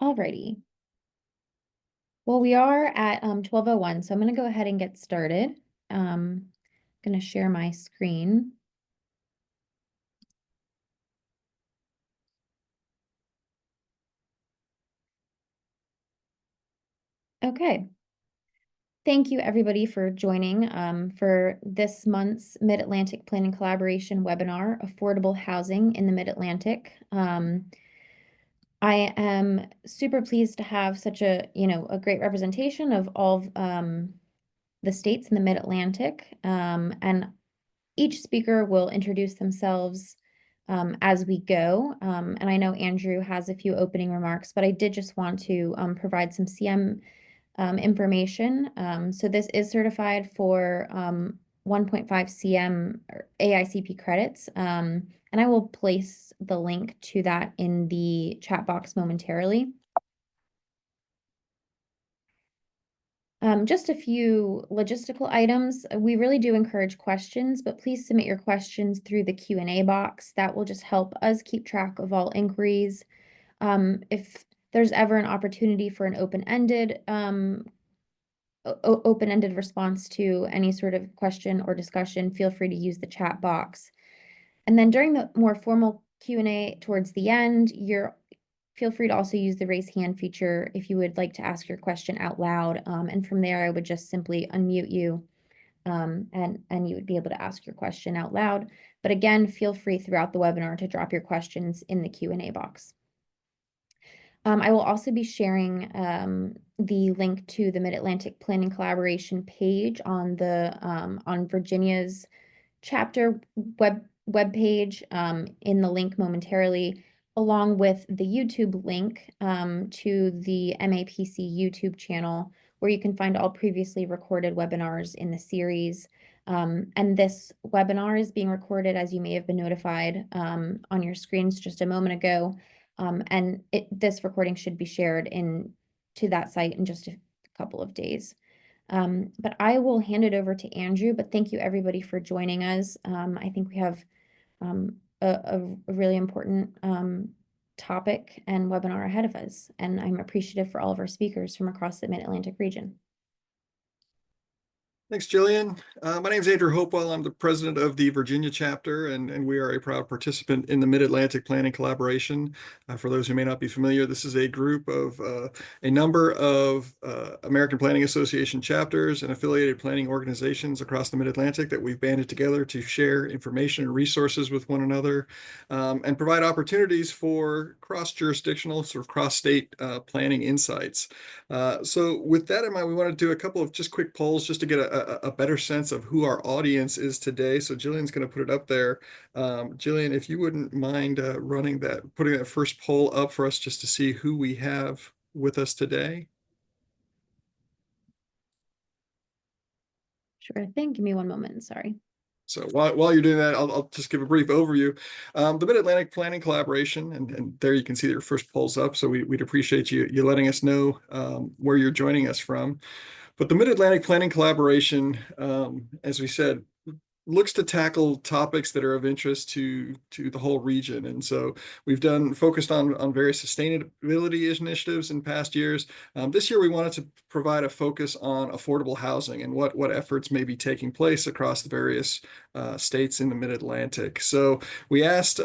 Alrighty. Well, we are at 12:01, so I'm going to go ahead and get started. I'm going to share my screen. Okay. Thank you, everybody, for joining for this month's Mid-Atlantic Planning Collaboration webinar, Affordable Housing in the Mid-Atlantic. I am super pleased to have such a great representation of all of the states in the Mid-Atlantic, and each speaker will introduce themselves as we go. And I know Andrew has a few opening remarks, but I did just want to provide some CM information. So this is certified for 1.5 CM AICP credits. And I will place the link to that in the chat box momentarily. Just a few logistical items. We really do encourage questions, but please submit your questions through the Q&A box. That will just help us keep track of all inquiries. If there's ever an opportunity for an open-ended response to any sort of question or discussion, feel free to use the chat box. And then during the more formal Q&A towards the end, feel free to also use the raise hand feature if you would like to ask your question out loud. And from there, I would just simply unmute you and you would be able to ask your question out loud. But again, feel free throughout the webinar to drop your questions in the Q&A box. I will also be sharing the link to the Mid-Atlantic Planning Collaboration page on Virginia's chapter webpage in the link momentarily, along with the YouTube link to the MAPC YouTube channel, where you can find all previously recorded webinars in the series. And this webinar is being recorded, as you may have been notified on your screens just a moment ago. And this recording should be shared to that site in just a couple of days. But I will hand it over to Andrew, but thank you everybody for joining us. I think we have a really important topic and webinar ahead of us, and I'm appreciative for all of our speakers from across the Mid-Atlantic region. Thanks, Jillian. My name is Andrew Hopewell. I'm the president of the Virginia chapter, and we are a proud participant in the Mid-Atlantic Planning Collaboration. For those who may not be familiar, this is a group of a number of American Planning Association chapters and affiliated planning organizations across the Mid-Atlantic that we've banded together to share information and resources with one another and provide opportunities for cross-jurisdictional, sort of cross-state planning insights. So with that in mind, we want to do a couple of just quick polls just to get a better sense of who our audience is today. So Jillian's going to put it up there. Jillian, if you wouldn't mind putting that first poll up for us just to see who we have with us today. Sure thing. Give me one moment. Sorry. So while you're doing that, I'll just give a brief overview. The Mid-Atlantic Planning Collaboration, and there you can see your first polls up. So we'd appreciate you letting us know where you're joining us from. But the Mid-Atlantic Planning Collaboration, as we said, looks to tackle topics that are of interest to the whole region. And so we've focused on various sustainability initiatives in past years. This year, we wanted to provide a focus on affordable housing and what efforts may be taking place across the various states in the Mid-Atlantic. So we asked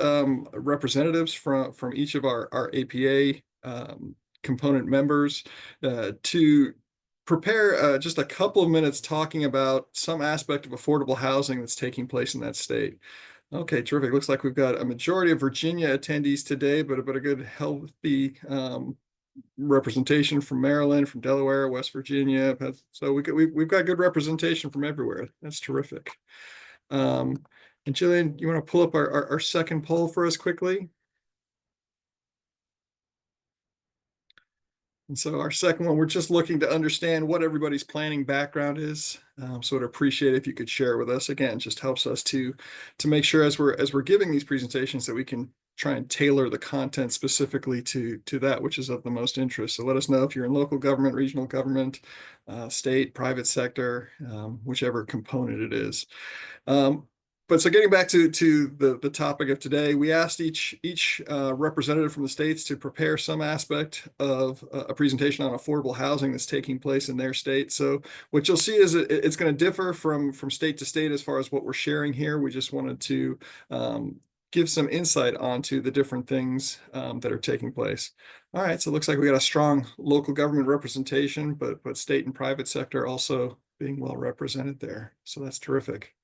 representatives from each of our APA component members to prepare just a couple of minutes talking about some aspect of affordable housing that's taking place in that state. Okay, terrific. Looks like we've got a majority of Virginia attendees today, but a good healthy representation from Maryland, from Delaware, West Virginia. So we've got good representation from everywhere. That's terrific. And Jillian, you want to pull up our second poll for us quickly? And so our second one, we're just looking to understand what everybody's planning background is. So I'd appreciate it if you could share with us. Again, just helps us to make sure as we're giving these presentations that we can try and tailor the content specifically to that which is of the most interest. So let us know if you're in local government, regional government, state, private sector, whichever component it is. but so getting back to the topic of today, we asked each representative from the states to prepare some aspect of a presentation on affordable housing that's taking place in their state. So what you'll see is it's going to differ from state to state as far as what we're sharing here. We just wanted to give some insight onto the different things that are taking place. All right, so it looks like we got a strong local government representation, but state and private sector also being well represented there. So that's terrific.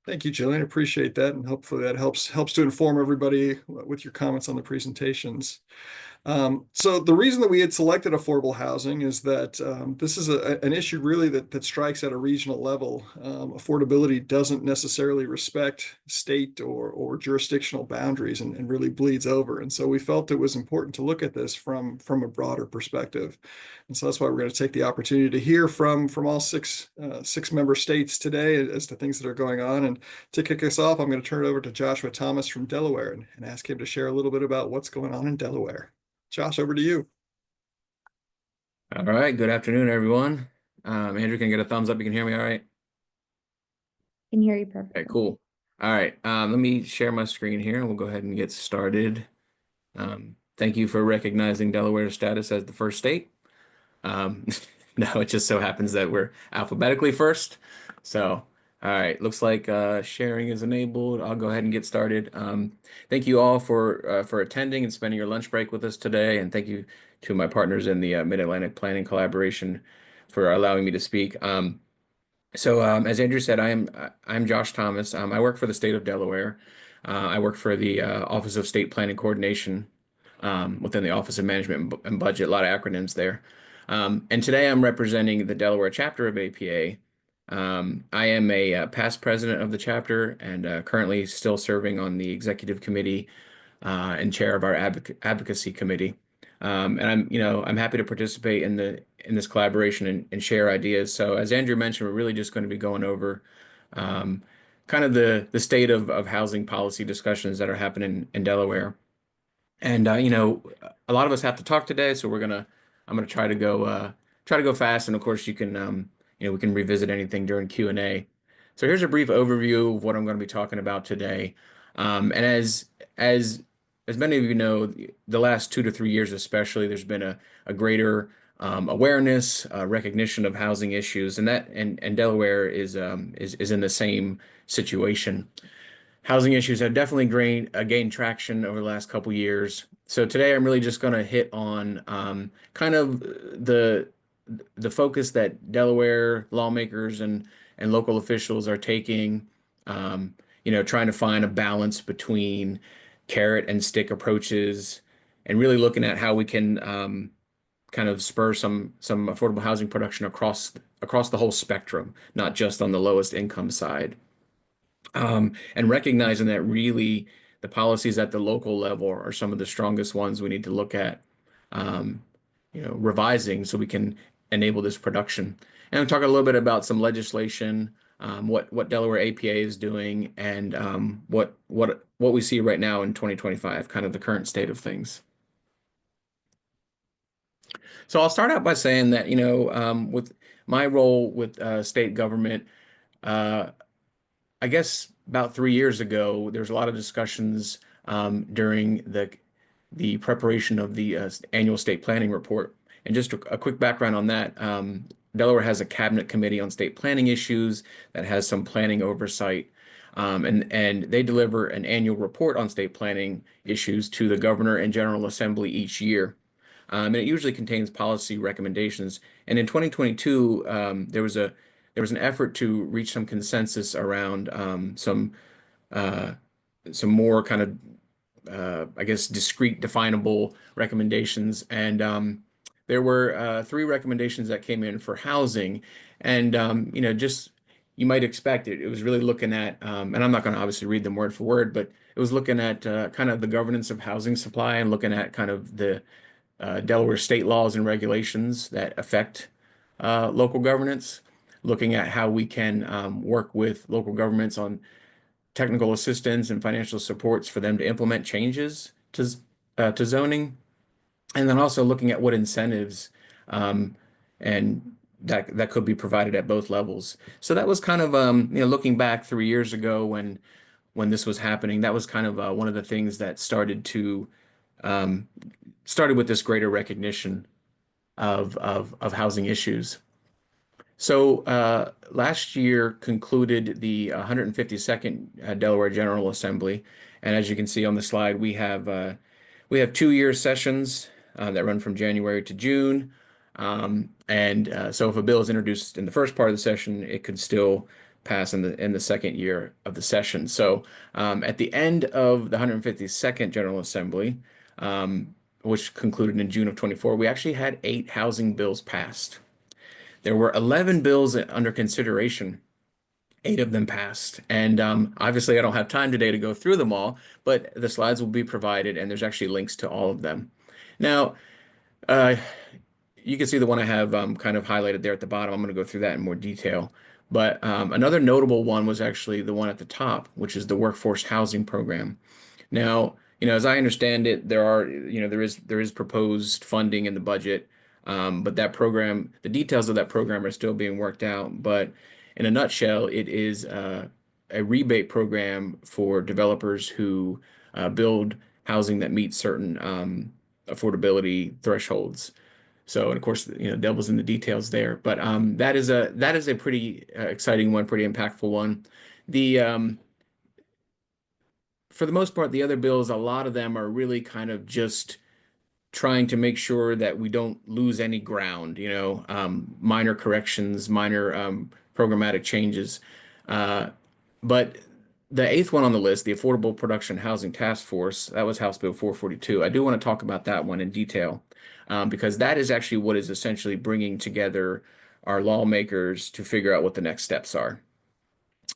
Thank you, Jillian. Appreciate that, and hopefully that helps to inform everybody with your comments on the presentations. So the reason that we had selected affordable housing is that this is an issue really that strikes at a regional level. Affordability doesn't necessarily respect state or jurisdictional boundaries and really bleeds over. And so we felt it was important to look at this from a broader perspective. And so that's why we're going to take the opportunity to hear from all six member states today as to things that are going on. And to kick us off, I'm going to turn it over to Joshua Thomas from Delaware and ask him to share a little bit about what's going on in Delaware. Josh, over to you. All right. Good afternoon, everyone. Andrew, can I get a thumbs up? You can hear me all right? Can hear you perfectly. Okay, cool. All right. Let me share my screen here and we'll go ahead and get started. Thank you for recognizing Delaware's status as the first state. No, it just so happens that we're alphabetically first. So, all right, looks like sharing is enabled. I'll go ahead and get started. Thank you all for attending and spending your lunch break with us today, and thank you to my partners in the Mid-Atlantic Planning Collaboration for allowing me to speak. As Andrew said, I'm Josh Thomas. I work for the state of Delaware. I work for the Office of State Planning Coordination within the Office of Management and Budget, a lot of acronyms there. And today I'm representing the Delaware chapter of APA. I am a past president of the chapter and currently still serving on the executive committee and chair of our advocacy committee. And I'm happy to participate in this collaboration and share ideas. So as Andrew mentioned, we're really just going to be going over kind of the state of housing policy discussions that are happening in Delaware. And a lot of us have to talk today, so I'm gonna try to go fast. And of course, you can we can revisit anything during Q&A. So here's a brief overview of what I'm going to be talking about today. And as many of you know, the last 2 to 3 years especially, there's been a greater awareness, recognition of housing issues, and Delaware is in the same situation. Housing issues have definitely gained traction over the last couple years. So today I'm really just going to hit on kind of the focus that Delaware lawmakers and local officials are taking, trying to find a balance between carrot and stick approaches, and really looking at how we can kind of spur some affordable housing production across the whole spectrum, not just on the lowest income side. And recognizing that really the policies at the local level are some of the strongest ones we need to look at, revising so we can enable this production. And we'll talk a little bit about some legislation, what Delaware APA is doing, and what we see right now in 2025, kind of the current state of things. So I'll start out by saying that, with my role with state government, I guess about 3 years ago, there was a lot of discussions during the preparation of the annual state planning report. And just a quick background on that, Delaware has a cabinet committee on state planning issues that has some planning oversight. And they deliver an annual report on state planning issues to the governor and General Assembly each year. And it usually contains policy recommendations. And in 2022, there was an effort to reach some consensus around some more kind of I guess discrete, definable recommendations. And there were 3 recommendations that came in for housing, and just you might expect it. It was really looking at, and I'm not going to obviously read them word for word, but it was looking at kind of the governance of housing supply and looking at kind of the Delaware state laws and regulations that affect local governance, looking at how we can work with local governments on technical assistance and financial supports for them to implement changes to zoning, and then also looking at what incentives and that could be provided at both levels. So that was kind of looking back 3 years ago when this was happening, that was kind of one of the things that um, started with this greater recognition of housing issues. So last year concluded the 152nd Delaware General Assembly, and as you can see on the slide, we have 2-year sessions that run from January to June. So if a bill is introduced in the first part of the session, it could still pass in the second year of the session. So at the end of the 152nd General Assembly, which concluded in June of 24, we actually had 8 housing bills passed. There were 11 bills under consideration. 8 of them passed. And obviously, I don't have time today to go through them all, but the slides will be provided, and there's actually links to all of them. Now, uh, you can see the one I have kind of highlighted there at the bottom. I'm going to go through that in more detail. But another notable one was actually the one at the top, which is the workforce housing program. Now, as I understand it, there is proposed funding in the budget, but that program, the details of that program are still being worked out. But in a nutshell, it is a rebate program for developers who build housing that meets certain affordability thresholds. So, and of course, devil's in the details there. But that is a pretty exciting one, pretty impactful one. The For the most part, the other bills, a lot of them are really kind of just trying to make sure that we don't lose any ground, minor corrections, minor programmatic changes. But the eighth one on the list, the Affordable Production Housing Task Force, that was House Bill 442. I do want to talk about that one in detail because that is actually what is essentially bringing together our lawmakers to figure out what the next steps are.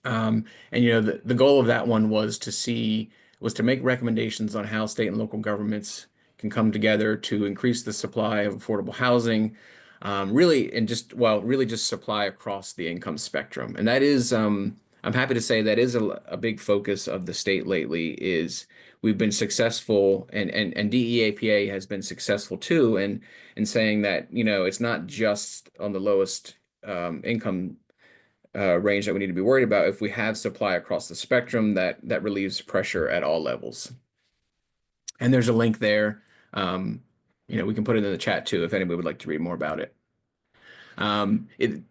And the goal of that one was to make recommendations on how state and local governments can come together to increase the supply of affordable housing, really just supply across the income spectrum. And that is, I'm happy to say that is a big focus of the state lately. Is we've been successful, and DEAPA has been successful too, in saying that it's not just on the lowest income range that we need to be worried about. If we have supply across the spectrum, that relieves pressure at all levels. And there's a link there. We can put it in the chat too if anybody would like to read more about it.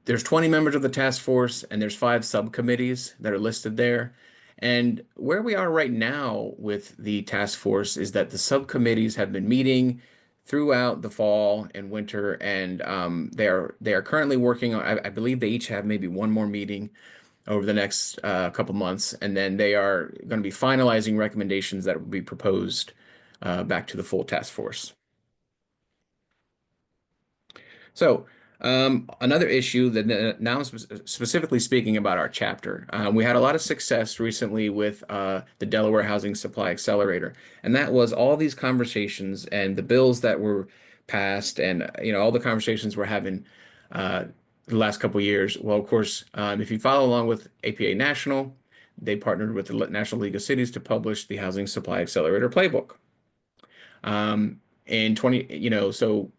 There's 20 members of the task force, and there's 5 subcommittees that are listed there. And where we are right now with the task force is that the subcommittees have been meeting throughout the fall and winter, and they are currently working on, I believe they each have maybe one more meeting over the next couple months, and then they are going to be finalizing recommendations that will be proposed back to the full task force. So another issue that now specifically speaking about our chapter, we had a lot of success recently with the Delaware Housing Supply Accelerator, and that was all these conversations and the bills that were passed, and all the conversations we're having the last couple of years. Well, of course, if you follow along with APA National, they partnered with the National League of Cities to publish the Housing Supply Accelerator Playbook. In 20, so.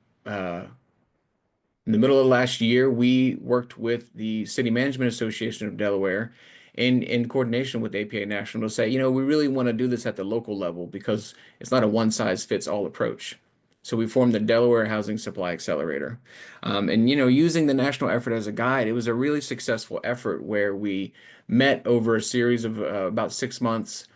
In the middle of last year, we worked with the City Management Association of Delaware in coordination with APA National to say, we really want to do this at the local level because it's not a one-size-fits-all approach. So we formed the Delaware Housing Supply Accelerator. Using the national effort as a guide, it was a really successful effort where we met over a series of about 6 months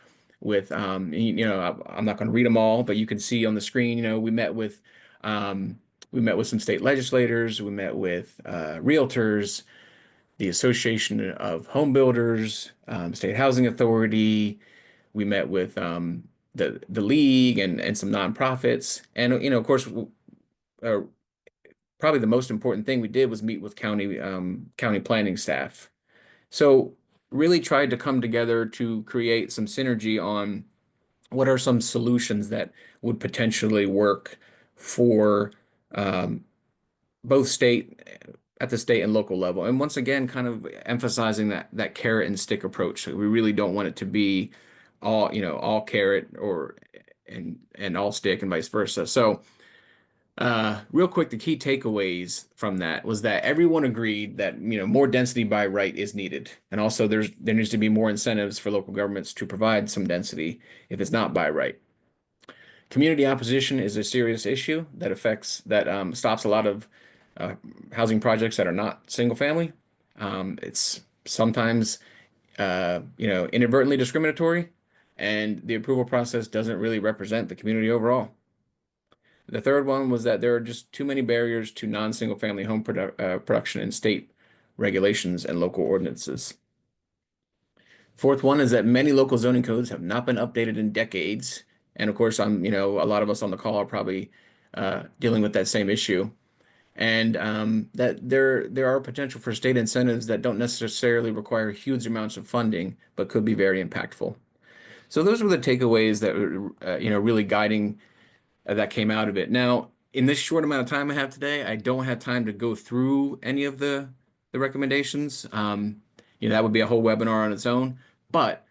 with, I'm not going to read them all, but you can see on the screen, we met with some state legislators, we met with realtors, the Association of Home Builders, State Housing Authority. We met with the league and some nonprofits. And, of course, probably the most important thing we did was meet with county planning staff. So really tried to come together to create some synergy on what are some solutions that would potentially work for both at the state and local level. And once again, kind of emphasizing that carrot and stick approach. We really don't want it to be all carrot and all stick and vice versa. So Real quick, the key takeaways from that was that everyone agreed that, more density by right is needed. And also there needs to be more incentives for local governments to provide some density if it's not by right. Community opposition is a serious issue that stops a lot of housing projects that are not single family. It's sometimes inadvertently discriminatory, and the approval process doesn't really represent the community overall. The third one was that there are just too many barriers to non-single family home production in state regulations and local ordinances. Fourth one is that many local zoning codes have not been updated in decades. And of course, a lot of us on the call are probably dealing with that same issue. And that there are potential for state incentives that don't necessarily require huge amounts of funding, but could be very impactful. So those were the takeaways that were, really guiding that came out of it. Now, in this short amount of time I have today, I don't have time to go through any of the recommendations. That would be a whole webinar on its own. But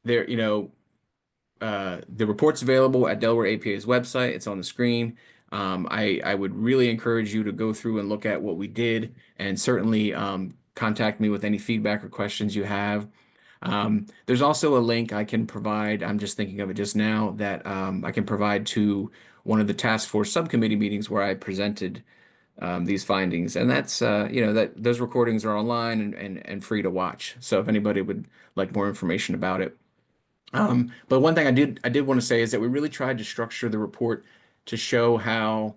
there, the report's available at Delaware APA's website. It's on the screen. I would really encourage you to go through and look at what we did, and certainly contact me with any feedback or questions you have. There's also a link I can provide. I'm just thinking of it just now that I can provide to one of the task force subcommittee meetings where I presented these findings, and that's that those recordings are online and free to watch. So if anybody would like more information about it. But one thing I did want to say is that we really tried to structure the report to show how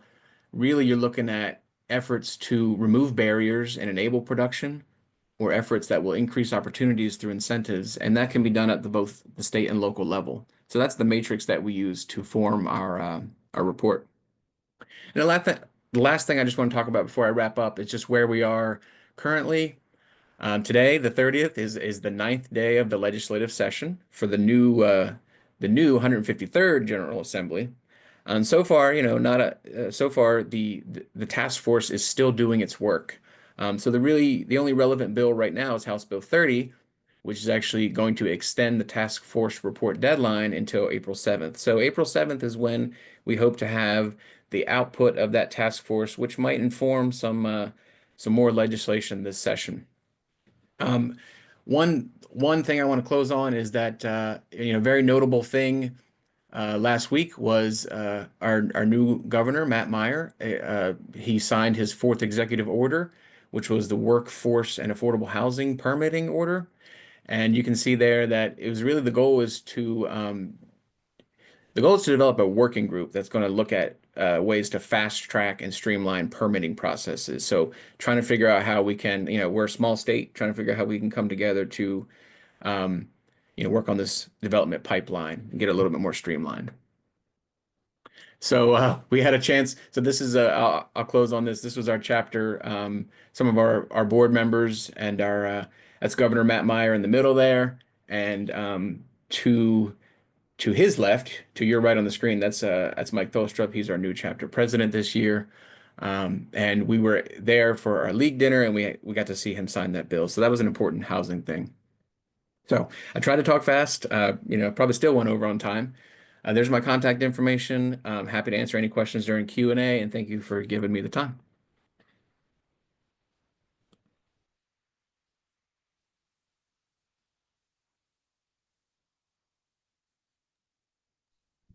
really you're looking at efforts to remove barriers and enable production, or efforts that will increase opportunities through incentives, and that can be done at both the state and local level. So that's the matrix that we use to form our report. And the last thing I just want to talk about before I wrap up is just where we are currently. Today, the 30th, is the 9th day of the legislative session for the new 153rd General Assembly. And so far, so far the task force is still doing its work. So the only relevant bill right now is House Bill 30, which is actually going to extend the task force report deadline until April 7th. So April 7th is when we hope to have the output of that task force, which might inform some more legislation this session. One thing I want to close on is that very notable thing last week was our new governor, Matt Meyer. He signed his fourth executive order, which was the Workforce and Affordable Housing Permitting Order. And you can see there that it was really the goal is to develop a working group that's going to look at ways to fast track and streamline permitting processes. So trying to figure out how we can, we're a small state, trying to figure out how we can come together to, work on this development pipeline and get it a little bit more streamlined. So we had a chance. So this is I'll close on this. This was our chapter. Some of our board members and that's Governor Matt Meyer in the middle there, and to his left, to your right on the screen, that's Mike Tholstrup. He's our new chapter president this year. And we were there for our league dinner, and we got to see him sign that bill. So that was an important housing thing. So I tried to talk fast, probably still went over on time. There's my contact information. I'm happy to answer any questions during Q&A, and thank you for giving me the time.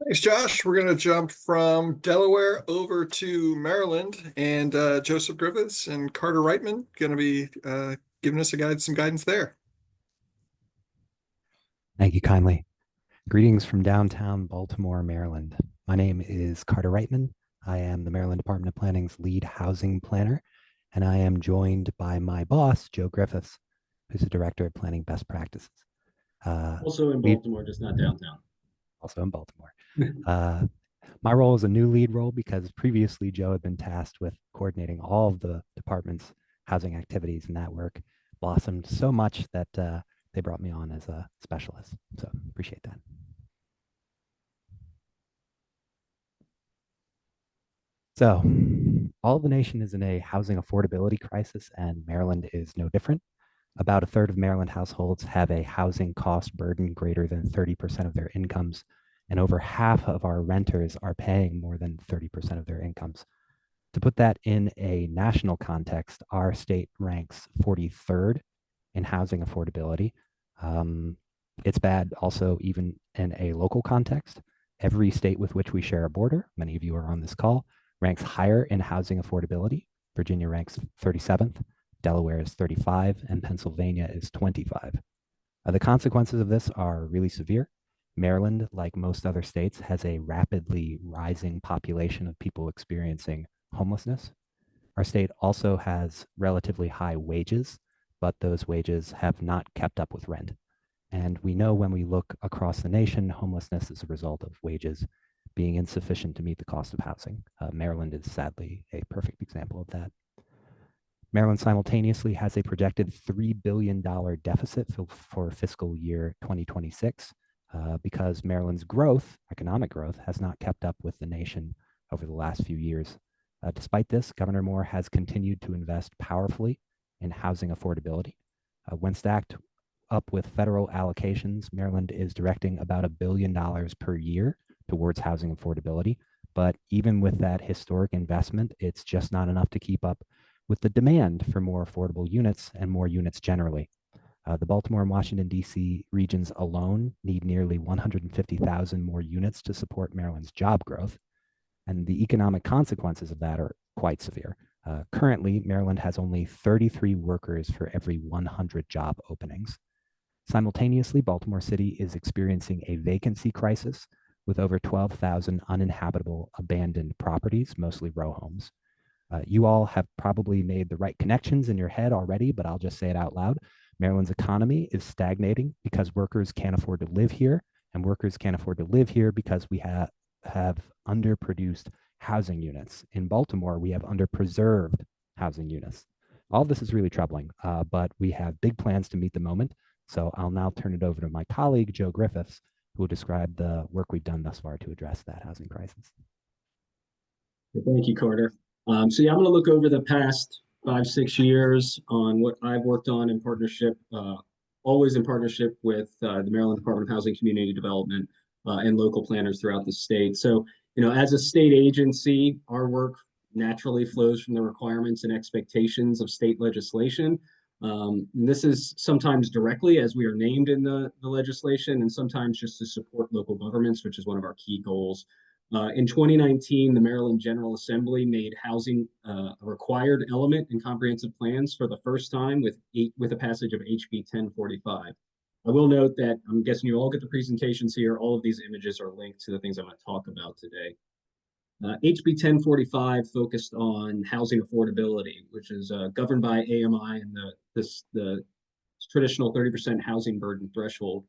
Thanks, Josh. We're going to jump from Delaware over to Maryland, and Joseph Griffiths and Carter Reitman going to be giving us some guidance there. Thank you kindly. Greetings from downtown Baltimore, Maryland. My name is Carter Reitman. I am the Maryland Department of Planning's lead housing planner, and I am joined by my boss, Joe Griffiths, who's the Director of Planning Best Practices. Also in Baltimore, just not downtown. Also in Baltimore. My role is a new lead role because previously Joe had been tasked with coordinating all of the department's housing activities, and that work blossomed so much that they brought me on as a specialist. So appreciate that. So all of the nation is in a housing affordability crisis, and Maryland is no different. About a third of Maryland households have a housing cost burden greater than 30% of their incomes, and over half of our renters are paying more than 30% of their incomes. To put that in a national context, our state ranks 43rd in housing affordability. It's bad also even in a local context. Every state with which we share a border, many of you are on this call, ranks higher in housing affordability. Virginia ranks 37th, Delaware is 35, and Pennsylvania is 25. The consequences of this are really severe. Maryland, like most other states, has a rapidly rising population of people experiencing homelessness. Our state also has relatively high wages, but those wages have not kept up with rent. And we know when we look across the nation, homelessness is a result of wages being insufficient to meet the cost of housing. Maryland is sadly a perfect example of that. Maryland simultaneously has a projected $3 billion deficit for fiscal year 2026 because Maryland's growth, economic growth, has not kept up with the nation over the last few years. Despite this, Governor Moore has continued to invest powerfully in housing affordability. When stacked up with federal allocations, Maryland is directing about $1 billion per year towards housing affordability. But even with that historic investment, it's just not enough to keep up with the demand for more affordable units and more units generally. The Baltimore and Washington, D.C. regions alone need nearly 150,000 more units to support Maryland's job growth. And the economic consequences of that are quite severe. Currently, Maryland has only 33 workers for every 100 job openings. Simultaneously, Baltimore City is experiencing a vacancy crisis with over 12,000 uninhabitable abandoned properties, mostly row homes. You all have probably made the right connections in your head already, but I'll just say it out loud. Maryland's economy is stagnating because workers can't afford to live here, and workers can't afford to live here because we have underproduced housing units. In Baltimore, we have underpreserved housing units. All of this is really troubling, but we have big plans to meet the moment. So I'll now turn it over to my colleague, Joe Griffiths, who will describe the work we've done thus far to address that housing crisis. Thank you, Carter. So yeah, I'm going to look over the past 5-6 years on what I've worked on in partnership, always in partnership with the Maryland Department of Housing Community Development and local planners throughout the state. So, as a state agency, our work naturally flows from the requirements and expectations of state legislation. This is sometimes directly as we are named in the legislation, and sometimes just to support local governments, which is one of our key goals. In 2019, the Maryland General Assembly made housing a required element in comprehensive plans for the first time with a passage of HB 1045. I will note that I'm guessing you all get the presentations here. All of these images are linked to the things I'm going to talk about today. HB 1045 focused on housing affordability, which is governed by AMI and the traditional 30% housing burden threshold.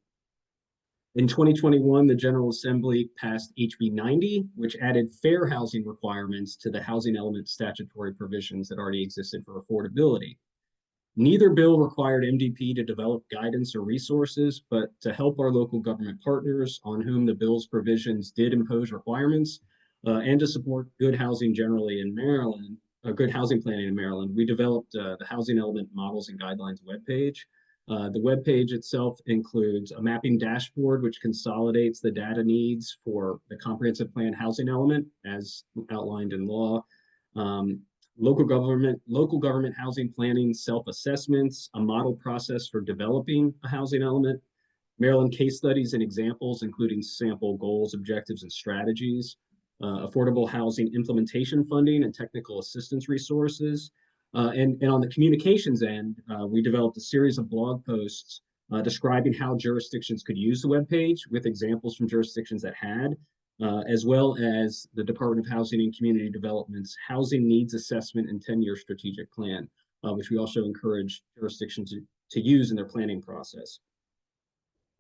In 2021, the General Assembly passed HB 90, which added fair housing requirements to the housing element statutory provisions that already existed for affordability. Neither bill required MDP to develop guidance or resources, but to help our local government partners on whom the bill's provisions did impose requirements, and to support good housing generally in Maryland, good housing planning in Maryland. We developed the Housing Element Models and Guidelines webpage. The webpage itself includes a mapping dashboard, which consolidates the data needs for the comprehensive plan housing element as outlined in law. Local government housing planning self-assessments, a model process for developing a housing element, Maryland case studies and examples, including sample goals, objectives, and strategies, affordable housing implementation funding and technical assistance resources. And on the communications end, we developed a series of blog posts describing how jurisdictions could use the webpage with examples from jurisdictions that had, as well as the Department of Housing and Community Development's Housing Needs Assessment and 10-Year Strategic Plan, which we also encourage jurisdictions to use in their planning process.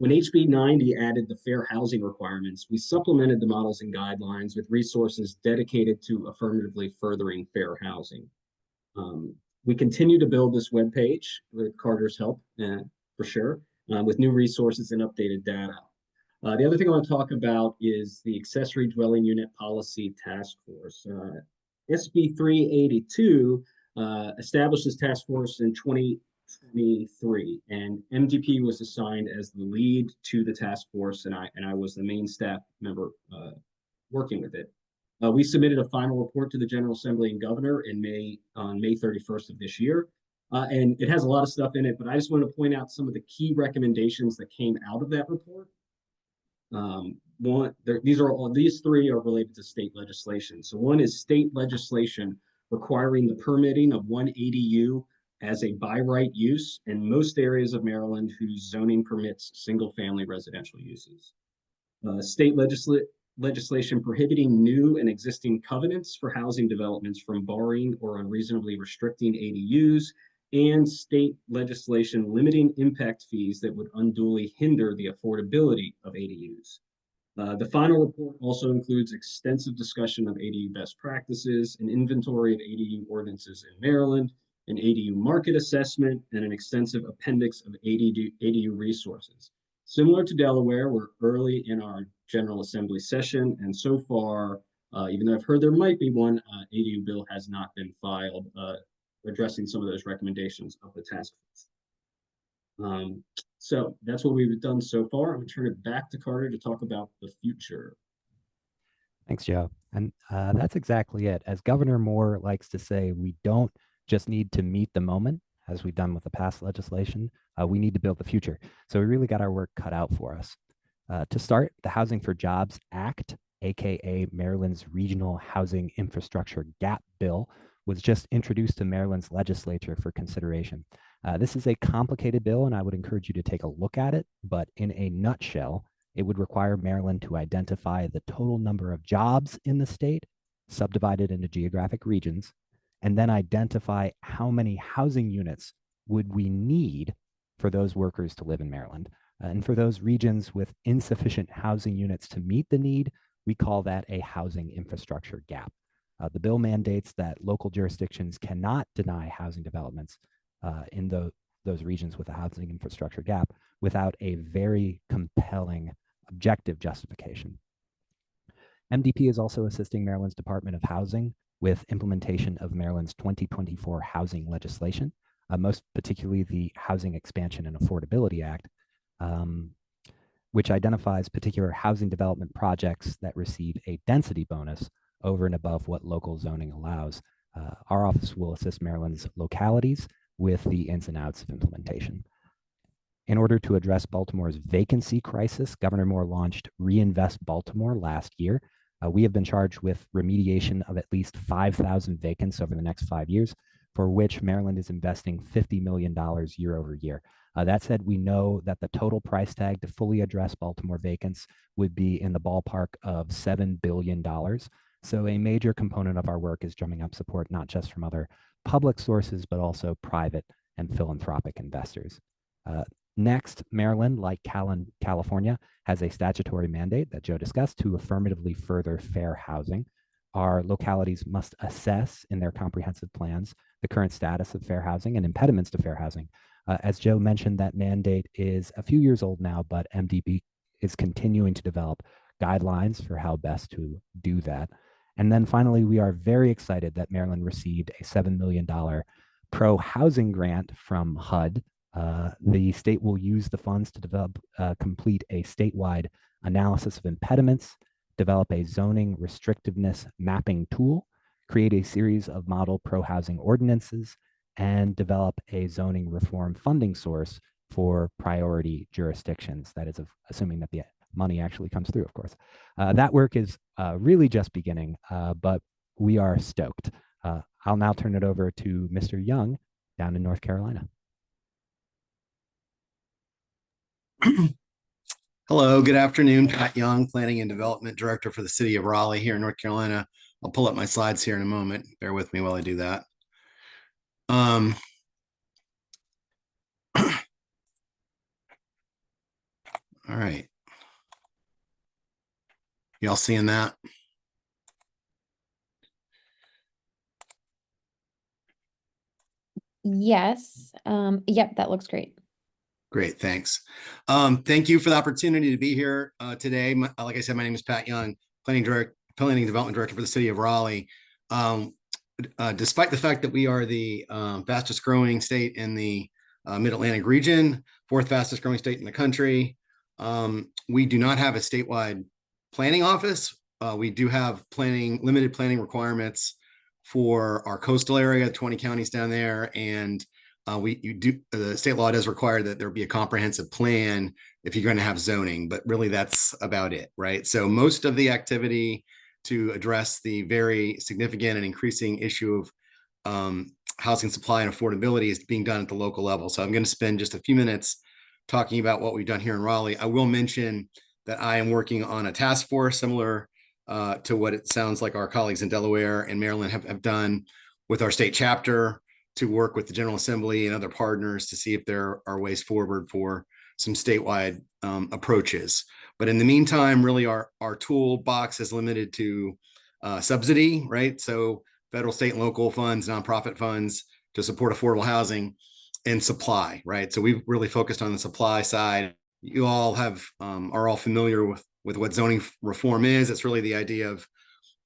When HB 90 added the fair housing requirements, we supplemented the models and guidelines with resources dedicated to affirmatively furthering fair housing. We continue to build this webpage with Carter's help, for sure, with new resources and updated data. The other thing I want to talk about is the Accessory Dwelling Unit Policy Task Force. SB 382 established this task force in 2023, and MDP was assigned as the lead to the task force, and I was the main staff member working with it. We submitted a final report to the General Assembly and Governor on May 31st of this year. And it has a lot of stuff in it, but I just want to point out some of the key recommendations that came out of that report. These three are related to state legislation. So one is state legislation requiring the permitting of one ADU as a by right use in most areas of Maryland whose zoning permits single family residential uses. State legislation prohibiting new and existing covenants for housing developments from barring or unreasonably restricting ADUs, and state legislation limiting impact fees that would unduly hinder the affordability of ADUs. The final report also includes extensive discussion of ADU best practices, an inventory of ADU ordinances in Maryland, an ADU market assessment, and an extensive appendix of ADU resources. Similar to Delaware, we're early in our General Assembly session, and so far, even though I've heard there might be one, ADU bill has not been filed addressing some of those recommendations of the task force. So that's what we've done so far. I'm going to turn it back to Carter to talk about the future. Thanks, Joe. And that's exactly it. As Governor Moore likes to say, we don't just need to meet the moment, as we've done with the past legislation. We need to build the future. So we really got our work cut out for us. To start, the Housing for Jobs Act, aka Maryland's Regional Housing Infrastructure Gap Bill, was just introduced to Maryland's legislature for consideration. This is a complicated bill, and I would encourage you to take a look at it. But in a nutshell, it would require Maryland to identify the total number of jobs in the state, subdivided into geographic regions, and then identify how many housing units would we need for those workers to live in Maryland. And for those regions with insufficient housing units to meet the need, we call that a housing infrastructure gap. The bill mandates that local jurisdictions cannot deny housing developments in those regions with a housing infrastructure gap without a very compelling objective justification. MDP is also assisting Maryland's Department of Housing with implementation of Maryland's 2024 housing legislation, most particularly the Housing Expansion and Affordability Act, which identifies particular housing development projects that receive a density bonus over and above what local zoning allows. Our office will assist Maryland's localities with the ins and outs of implementation. In order to address Baltimore's vacancy crisis, Governor Moore launched Reinvest Baltimore last year. We have been charged with remediation of at least 5,000 vacants over the next 5 years, for which Maryland is investing $50 million year over year. That said, we know that the total price tag to fully address Baltimore vacants would be in the ballpark of $7 billion. So a major component of our work is drumming up support, not just from other public sources, but also private and philanthropic investors. Next, Maryland, like California, has a statutory mandate that Joe discussed to affirmatively further fair housing. Our localities must assess in their comprehensive plans the current status of fair housing and impediments to fair housing. As Joe mentioned, that mandate is a few years old now, but MDP is continuing to develop guidelines for how best to do that. And then finally, we are very excited that Maryland received a $7 million pro-housing grant from HUD. The state will use the funds to develop, complete a statewide analysis of impediments, develop a zoning restrictiveness mapping tool, create a series of model pro-housing ordinances, and develop a zoning reform funding source for priority jurisdictions. That is, assuming that the money actually comes through, of course. That work is really just beginning, but we are stoked. I'll now turn it over to Mr. Young down in North Carolina. Hello, good afternoon. Pat Young, Planning and Development Director for the City of Raleigh here in North Carolina. I'll pull up my slides here in a moment. Bear with me while I do that. All right. Y'all seeing that? Yes. Yep, that looks great. Great, thanks. Thank you for the opportunity to be here today. Like I said, my name is Pat Young, Planning and Development Director for the City of Raleigh. Despite the fact that we are the fastest growing state in the Mid-Atlantic region, fourth fastest growing state in the country, we do not have a statewide planning office. we do have limited planning requirements for our coastal area, 20 counties down there. And the state law does require that there be a comprehensive plan if you're going to have zoning, but really that's about it, right? So most of the activity to address the very significant and increasing issue of housing supply and affordability is being done at the local level. So I'm going to spend just a few minutes talking about what we've done here in Raleigh. I will mention that I am working on a task force similar to what it sounds like our colleagues in Delaware and Maryland have done with our state chapter to work with the General Assembly and other partners to see if there are ways forward for some statewide approaches. But in the meantime, really our toolbox is limited to subsidy, right? So federal, state, and local funds, nonprofit funds to support affordable housing, and supply, right? So we've really focused on the supply side. You all are all familiar with what zoning reform is. It's really the idea of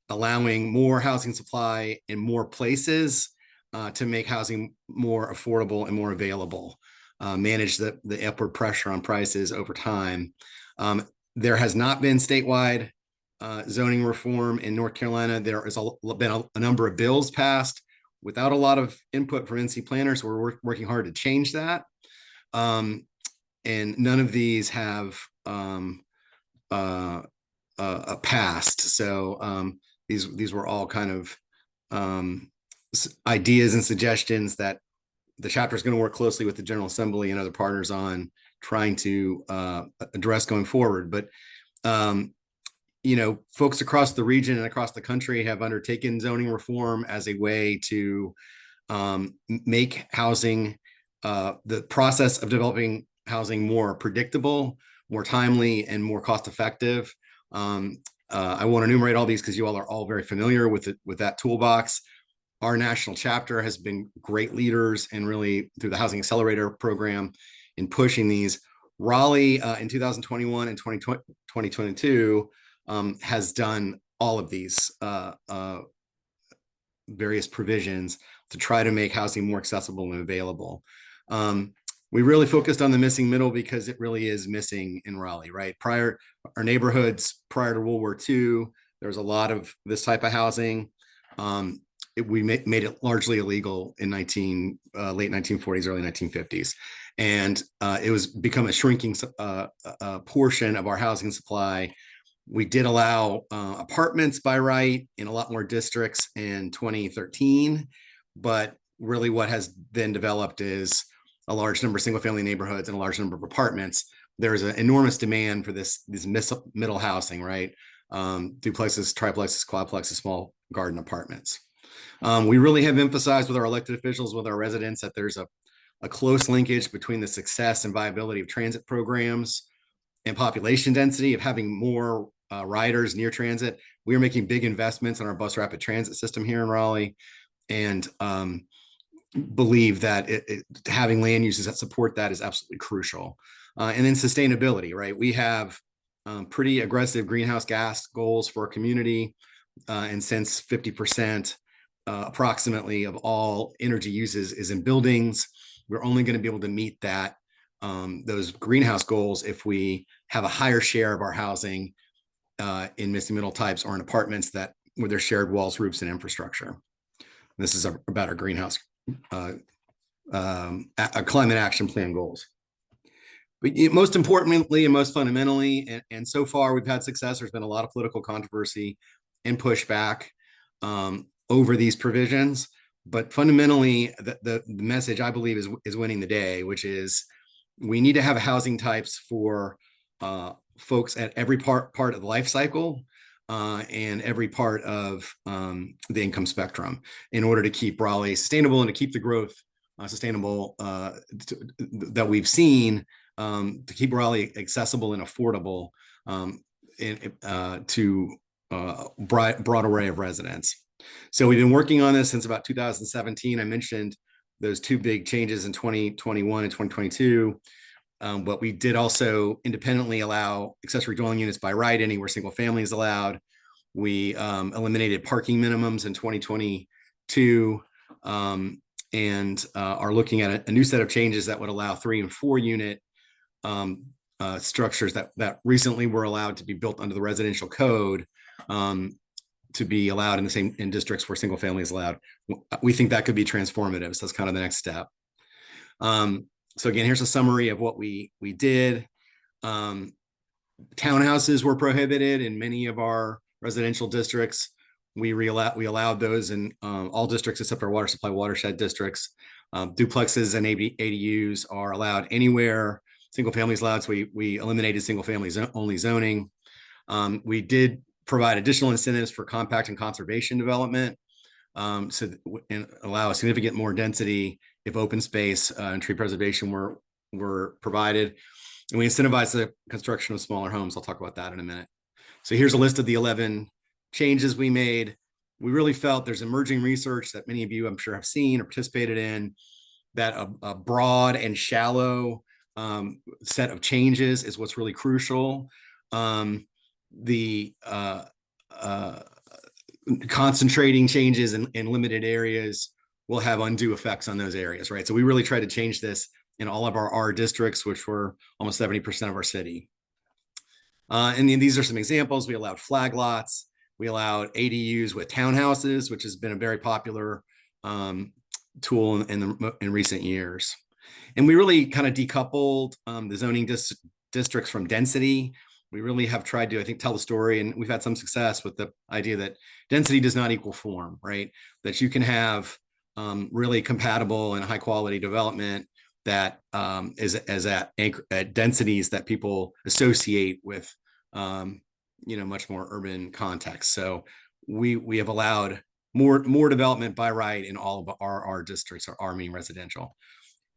allowing more housing supply in more places to make housing more affordable and more available, manage the upward pressure on prices over time. There has not been statewide zoning reform in North Carolina. There has been a number of bills passed without a lot of input from NC planners. So we're working hard to change that. And none of these have passed. So these were all kind of ideas and suggestions that the chapter is going to work closely with the General Assembly and other partners on trying to address going forward. But folks across the region and across the country have undertaken zoning reform as a way to make housing, the process of developing housing, more predictable, more timely, and more cost effective. I won't enumerate all these because you all are all very familiar with that toolbox. Our national chapter has been great leaders and really through the Housing Accelerator program in pushing these. Raleigh in 2021 and 2022 has done all of these various provisions to try to make housing more accessible and available. We really focused on the missing middle because it really is missing in Raleigh, right? Our neighborhoods prior to World War II, there was a lot of this type of housing. We made it largely illegal in late 1940s, early 1950s. And it was become a shrinking portion of our housing supply. We did allow apartments by right in a lot more districts in 2013, but really what has then developed is a large number of single family neighborhoods and a large number of apartments. There's an enormous demand for this middle housing, right? Duplexes, triplexes, quadplexes, small garden apartments. We really have emphasized with our elected officials, with our residents, that there's a close linkage between the success and viability of transit programs and population density, of having more riders near transit. We are making big investments in our bus rapid transit system here in Raleigh, and believe that having land uses that support that is absolutely crucial. And then sustainability, right? We have pretty aggressive greenhouse gas goals for our community. And since 50% approximately of all energy uses is in buildings, we're only going to be able to meet those greenhouse goals if we have a higher share of our housing in missing middle types or in apartments where there's shared walls, roofs, and infrastructure. This is about our greenhouse climate action plan goals. But most importantly and most fundamentally, and so far we've had success, there's been a lot of political controversy and pushback over these provisions. But fundamentally, the message I believe is winning the day, which is we need to have housing types for folks at every part of the life cycle and every part of the income spectrum in order to keep Raleigh sustainable and to keep the growth sustainable that we've seen, to keep Raleigh accessible and affordable to a broad array of residents. So we've been working on this since about 2017. I mentioned those two big changes in 2021 and 2022. But we did also independently allow accessory dwelling units by right anywhere single family is allowed. We eliminated parking minimums in 2022 and are looking at a new set of changes that would allow 3 and 4 unit structures that recently were allowed to be built under the residential code to be allowed in districts where single family is allowed. We think that could be transformative. So that's kind of the next step. So again, here's a summary of what we did. Townhouses were prohibited in many of our residential districts. We allowed those in all districts except our water supply watershed districts. Duplexes and ADUs are allowed anywhere. Single family is allowed, so we eliminated single family only zoning. We did provide additional incentives for compact and conservation development, and allow a significant more density if open space and tree preservation were provided. And we incentivize the construction of smaller homes. I'll talk about that in a minute. So here's a list of the 11 changes we made. We really felt there's emerging research that many of you, I'm sure, have seen or participated in, that a broad and shallow set of changes is what's really crucial. Concentrating changes in limited areas will have undue effects on those areas, right? So we really tried to change this in all of our R districts, which were almost 70% of our city. And these are some examples. We allowed flag lots. We allowed ADUs with townhouses, which has been a very popular tool in recent years. And we really kind of decoupled the zoning districts from density. We really have tried to, I think, tell the story, and we've had some success with the idea that density does not equal form, right? That you can have really compatible and high quality development that is at densities that people associate with, much more urban context. So we have allowed more development by right in all of our districts, our main residential.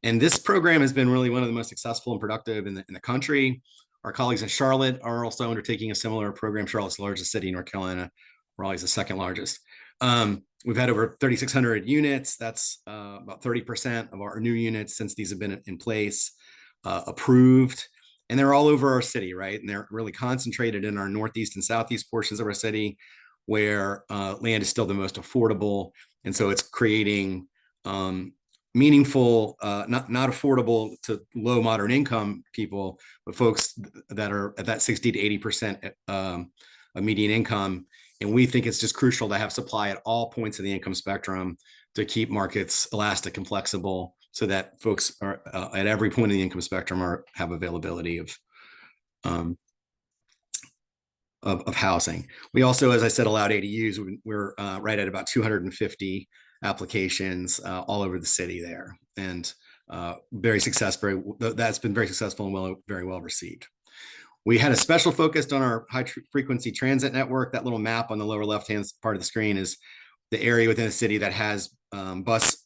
And this program has been really one of the most successful and productive in the country. Our colleagues in Charlotte are also undertaking a similar program. Charlotte's the largest city in North Carolina. Raleigh's the second largest. We've had over 3,600 units. That's about 30% of our new units since these have been in place, approved. And they're all over our city, right? And they're really concentrated in our northeast and southeast portions of our city, where land is still the most affordable. And so it's creating meaningful, not affordable to low moderate income people, but folks that are at that 60 to 80% of median income. And we think it's just crucial to have supply at all points of the income spectrum to keep markets elastic and flexible, so that folks are at every point of the income spectrum have availability of housing. We also, as I said, allowed ADUs. We're right at about 250 applications all over the city there, and that's been very successful and very well received. We had a special focus on our high frequency transit network. That little map on the lower left-hand part of the screen is the area within the city that has bus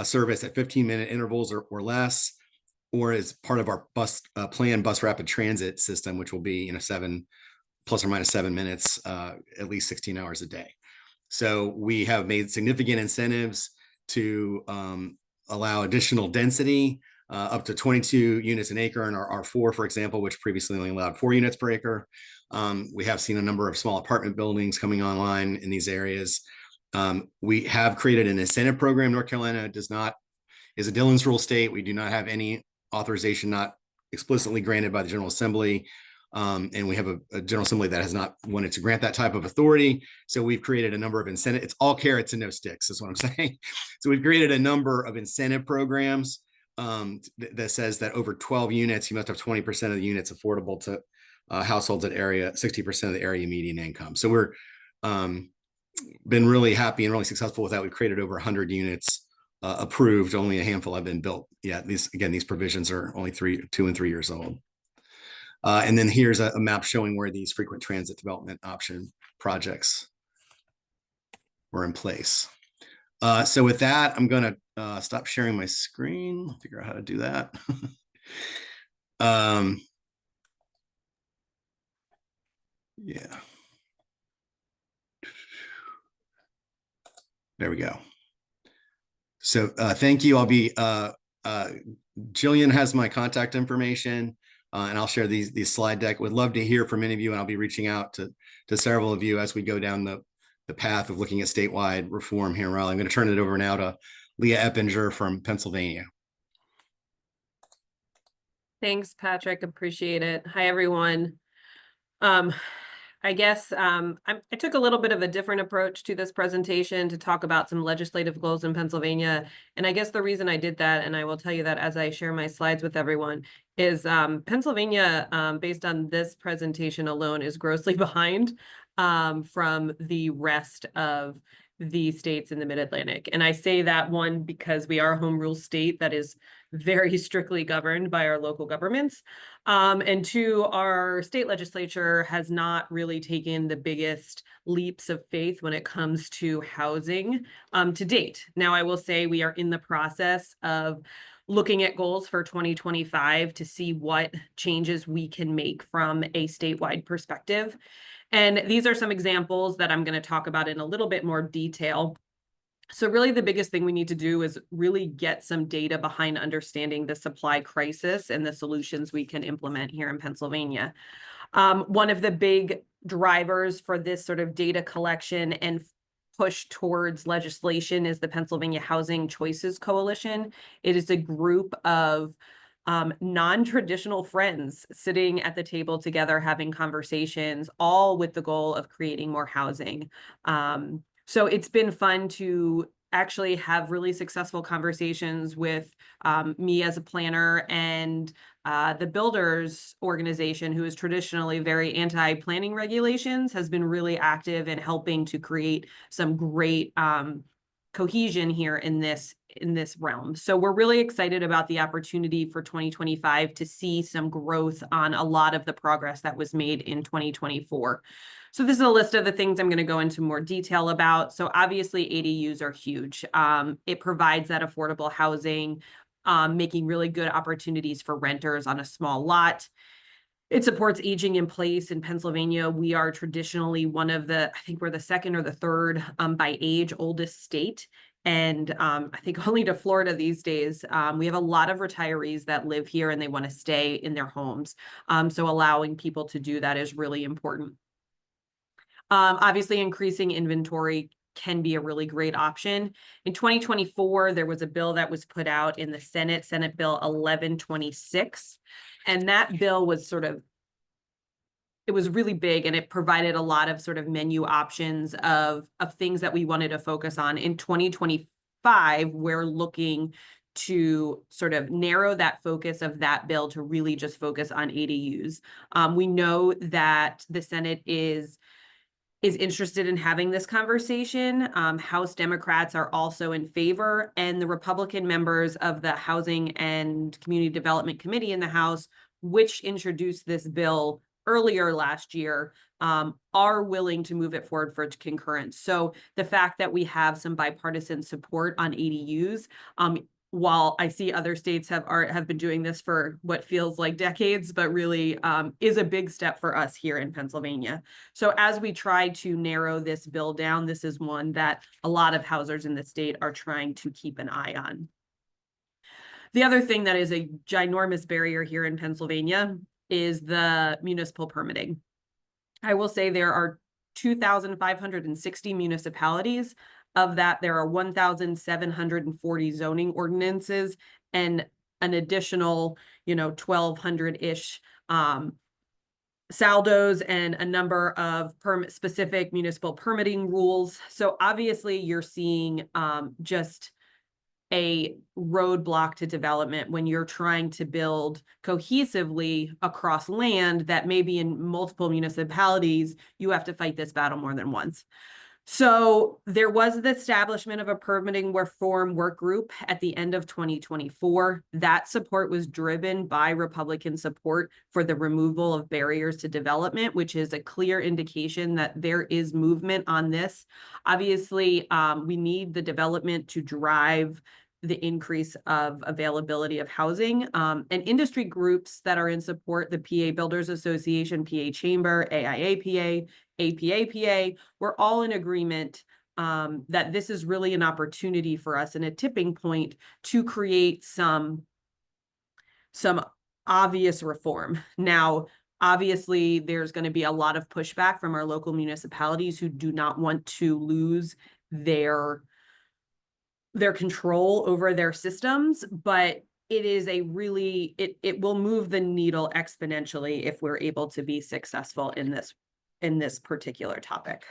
service at 15-minute intervals or less, or as part of our planned bus rapid transit system, which will be plus or minus 7 minutes, at least 16 hours a day. So we have made significant incentives to allow additional density, up to 22 units an acre in our R4, for example, which previously only allowed 4 units per acre. We have seen a number of small apartment buildings coming online in these areas. We have created an incentive program. North Carolina is a Dillon's rule state. We do not have any authorization not explicitly granted by the General Assembly. And we have a General Assembly that has not wanted to grant that type of authority. So we've created a number of incentives. It's all carrots and no sticks, is what I'm saying. So we've created a number of incentive programs that says that over 12 units, you must have 20% of the units affordable to households at 60% of the area median income. So we're been really happy and really successful with that. We've created over 100 units approved. Only a handful have been built yet. These provisions are only 2 and 3 years old. And then here's a map showing where these frequent transit development option projects were in place. So with that, I'm going to stop sharing my screen. I'll figure out how to do that. Yeah. There we go. So thank you. I'll be, Jillian has my contact information, and I'll share these slide deck. Would love to hear from any of you, and I'll be reaching out to several of you as we go down the path of looking at statewide reform here in Raleigh. I'm going to turn it over now to Leah Eppinger from Pennsylvania. Thanks, Patrick. Appreciate it. Hi, everyone. I guess I took a little bit of a different approach to this presentation to talk about some legislative goals in Pennsylvania. And I guess the reason I did that, and I will tell you that as I share my slides with everyone, is Pennsylvania, based on this presentation alone, is grossly behind from the rest of the states in the Mid-Atlantic. And I say that, one, because we are a home rule state that is very strictly governed by our local governments. And two, our state legislature has not really taken the biggest leaps of faith when it comes to housing to date. Now, I will say we are in the process of looking at goals for 2025 to see what changes we can make from a statewide perspective. And these are some examples that I'm going to talk about in a little bit more detail. So really the biggest thing we need to do is really get some data behind understanding the supply crisis and the solutions we can implement here in Pennsylvania. One of the big drivers for this sort of data collection and push towards legislation is the Pennsylvania Housing Choices Coalition. It is a group of non-traditional friends sitting at the table together having conversations, all with the goal of creating more housing. So it's been fun to actually have really successful conversations with me as a planner and the builders organization, who is traditionally very anti-planning regulations, has been really active in helping to create some great cohesion here in this realm. So we're really excited about the opportunity for 2025 to see some growth on a lot of the progress that was made in 2024. So this is a list of the things I'm going to go into more detail about. So obviously ADUs are huge. It provides that affordable housing, making really good opportunities for renters on a small lot. It supports aging in place. In Pennsylvania, we are traditionally one of the, I think we're the second or the third by age oldest state. And I think only to Florida these days. We have a lot of retirees that live here and they want to stay in their homes. So allowing people to do that is really important. Obviously, increasing inventory can be a really great option. In 2024, there was a bill that was put out in the Senate, Senate Bill 1126. And that bill was it was really big, and it provided a lot of sort of menu options of things that we wanted to focus on. In 2025, we're looking to sort of narrow that focus of that bill to really just focus on ADUs. We know that the Senate is interested in having this conversation. House Democrats are also in favor, and the Republican members of the Housing and Community Development Committee in the House, which introduced this bill earlier last year, are willing to move it forward for concurrence. So the fact that we have some bipartisan support on ADUs, while I see other states have been doing this for what feels like decades, but really is a big step for us here in Pennsylvania. So as we try to narrow this bill down, this is one that a lot of housers in the state are trying to keep an eye on. The other thing that is a ginormous barrier here in Pennsylvania is the municipal permitting. I will say there are 2,560 municipalities. Of that, there are 1,740 zoning ordinances and an additional, 1,200-ish saldos and a number of specific municipal permitting rules. So obviously you're seeing just a roadblock to development when you're trying to build cohesively across land that maybe in multiple municipalities, you have to fight this battle more than once. So there was the establishment of a permitting reform work group at the end of 2024. That support was driven by Republican support for the removal of barriers to development, which is a clear indication that there is movement on this. Obviously, we need the development to drive the increase of availability of housing, and industry groups that are in support, the PA Builders Association, PA Chamber, AIAPA, APAPA, we're all in agreement that this is really an opportunity for us and a tipping point to create some obvious reform. Now, obviously, there's going to be a lot of pushback from our local municipalities who do not want to lose their control over their systems, but it is a really, it will move the needle exponentially if we're able to be successful in this in this particular topic.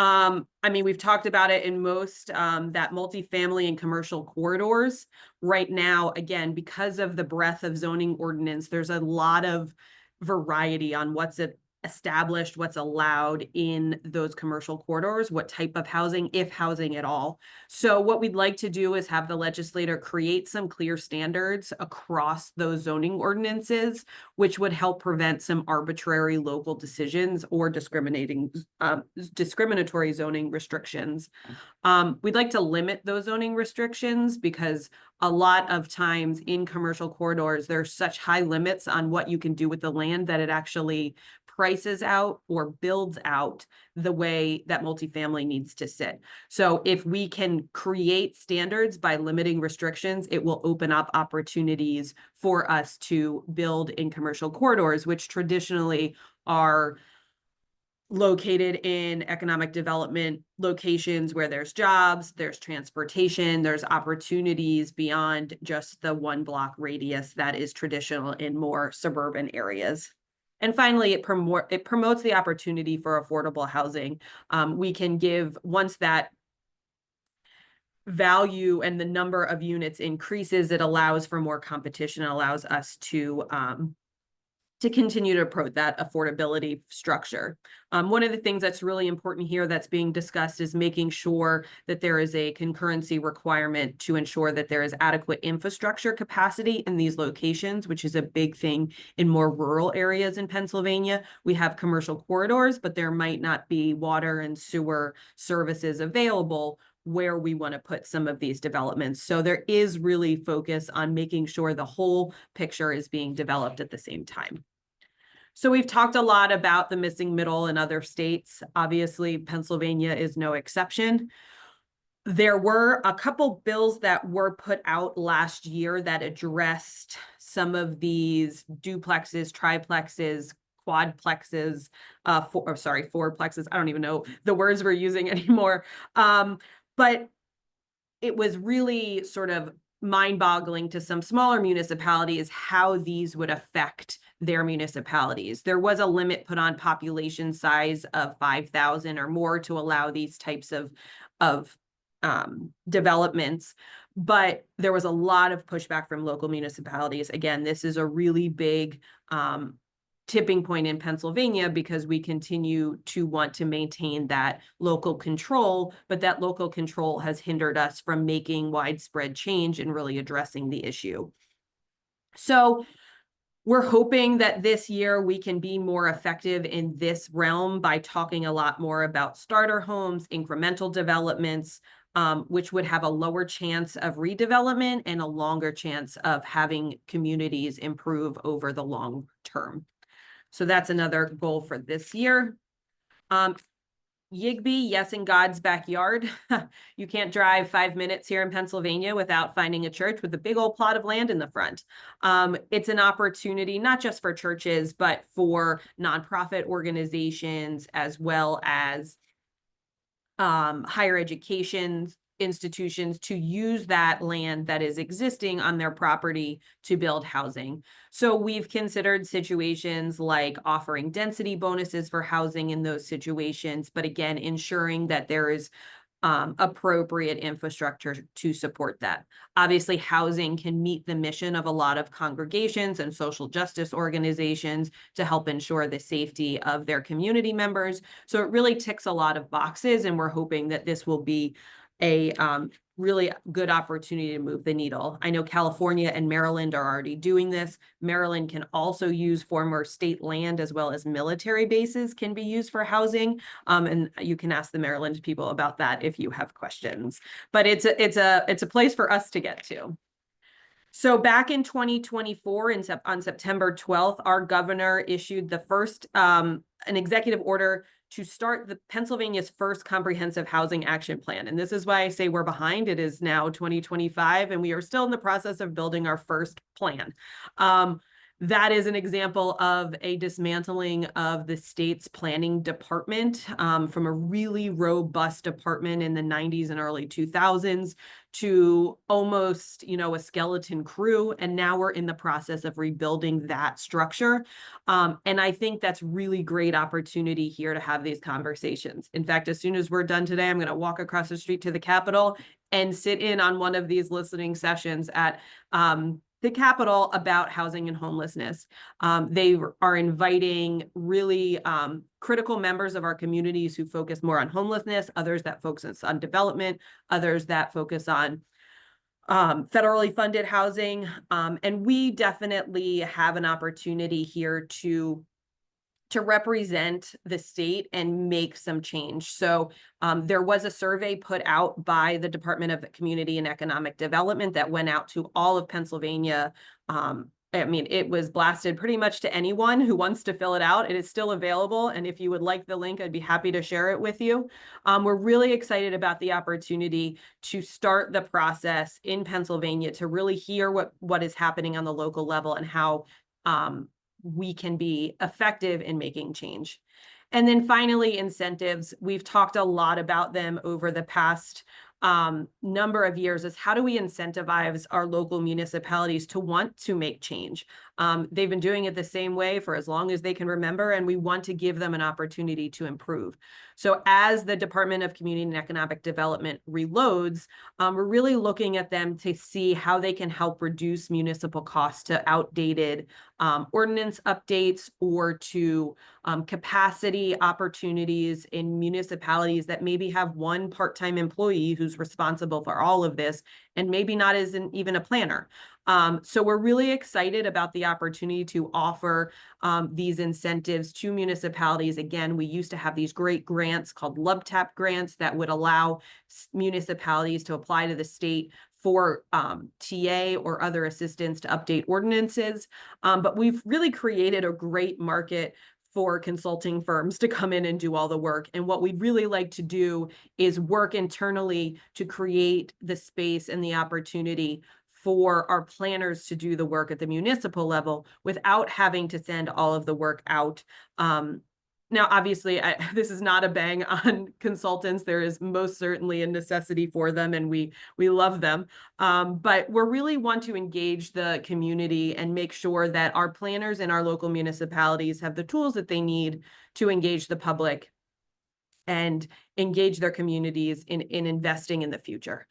I mean, we've talked about it in most, that multifamily and commercial corridors. Right now, again, because of the breadth of zoning ordinance, there's a lot of variety on what's established, what's allowed in those commercial corridors, what type of housing, if housing at all. So what we'd like to do is have the legislator create some clear standards across those zoning ordinances, which would help prevent some arbitrary local decisions or discriminatory zoning restrictions. We'd like to limit those zoning restrictions because a lot of times in commercial corridors, there's such high limits on what you can do with the land that it actually prices out or builds out the way that multifamily needs to sit. So if we can create standards by limiting restrictions, it will open up opportunities for us to build in commercial corridors, which traditionally are located in economic development locations where there's jobs, there's transportation, there's opportunities beyond just the 1 block radius that is traditional in more suburban areas. And finally, it promotes the opportunity for affordable housing. We can give, once that value and the number of units increases, it allows for more competition, allows us to continue to approach that affordability structure. One of the things that's really important here that's being discussed is making sure that there is a concurrency requirement to ensure that there is adequate infrastructure capacity in these locations, which is a big thing in more rural areas in Pennsylvania. We have commercial corridors, but there might not be water and sewer services available where we want to put some of these developments. So there is really focus on making sure the whole picture is being developed at the same time. So we've talked a lot about the missing middle in other states. Obviously, Pennsylvania is no exception. There were a couple bills that were put out last year that addressed some of these duplexes, triplexes, quadplexes, fourplexes. I don't even know the words we're using anymore. But it was really sort of mind-boggling to some smaller municipalities how these would affect their municipalities. There was a limit put on population size of 5,000 or more to allow these types of developments, but there was a lot of pushback from local municipalities. Again, this is a really big tipping point in Pennsylvania because we continue to want to maintain that local control, but that local control has hindered us from making widespread change and really addressing the issue. So we're hoping that this year we can be more effective in this realm by talking a lot more about starter homes, incremental developments, which would have a lower chance of redevelopment and a longer chance of having communities improve over the long term. So that's another goal for this year. Yigby, yes, in God's backyard. You can't drive 5 minutes here in Pennsylvania without finding a church with a big old plot of land in the front. It's an opportunity, not just for churches, but for nonprofit organizations, as well as higher education institutions to use that land that is existing on their property to build housing. So we've considered situations like offering density bonuses for housing in those situations, but again, ensuring that there is appropriate infrastructure to support that. Obviously, housing can meet the mission of a lot of congregations and social justice organizations to help ensure the safety of their community members. So it really ticks a lot of boxes, and we're hoping that this will be a really good opportunity to move the needle. I know California and Maryland are already doing this. Maryland can also use former state land, as well as military bases can be used for housing. And you can ask the Maryland people about that if you have questions. But it's a place for us to get to. So back in 2024, on September 12th, our governor issued the first an executive order to start the Pennsylvania's first comprehensive housing action plan. And this is why I say we're behind. It is now 2025, and we are still in the process of building our first plan. That is an example of a dismantling of the state's planning department from a really robust department in the 90s and early 2000s to almost, you know, a skeleton crew. And now we're in the process of rebuilding that structure. And I think that's really great opportunity here to have these conversations. In fact, as soon as we're done today, I'm going to walk across the street to the Capitol and sit in on one of these listening sessions at the Capitol about housing and homelessness. They are inviting really critical members of our communities who focus more on homelessness, others that focus on development, others that focus on federally funded housing. And we definitely have an opportunity here to represent the state and make some change. So there was a survey put out by the Department of Community and Economic Development that went out to all of Pennsylvania. I mean, it was blasted pretty much to anyone who wants to fill it out. It is still available. And if you would like the link, I'd be happy to share it with you. We're really excited about the opportunity to start the process in Pennsylvania to really hear what is happening on the local level and how we can be effective in making change. And then finally, incentives. We've talked a lot about them over the past number of years. Is how do we incentivize our local municipalities to want to make change? They've been doing it the same way for as long as they can remember, and we want to give them an opportunity to improve. So as the Department of Community and Economic Development reloads, we're really looking at them to see how they can help reduce municipal costs to outdated ordinance updates or to capacity opportunities in municipalities that maybe have one part-time employee who's responsible for all of this and maybe not even a planner. So we're really excited about the opportunity to offer these incentives to municipalities. Again, we used to have these great grants called LUBTAP grants that would allow municipalities to apply to the state for TA or other assistance to update ordinances. But we've really created a great market for consulting firms to come in and do all the work. And what we'd really like to do is work internally to create the space and the opportunity for our planners to do the work at the municipal level without having to send all of the work out. Now, obviously, this is not a bang on consultants. There is most certainly a necessity for them, and we love them. But we really want to engage the community and make sure that our planners in our local municipalities have the tools that they need to engage the public and engage their communities in investing in the future.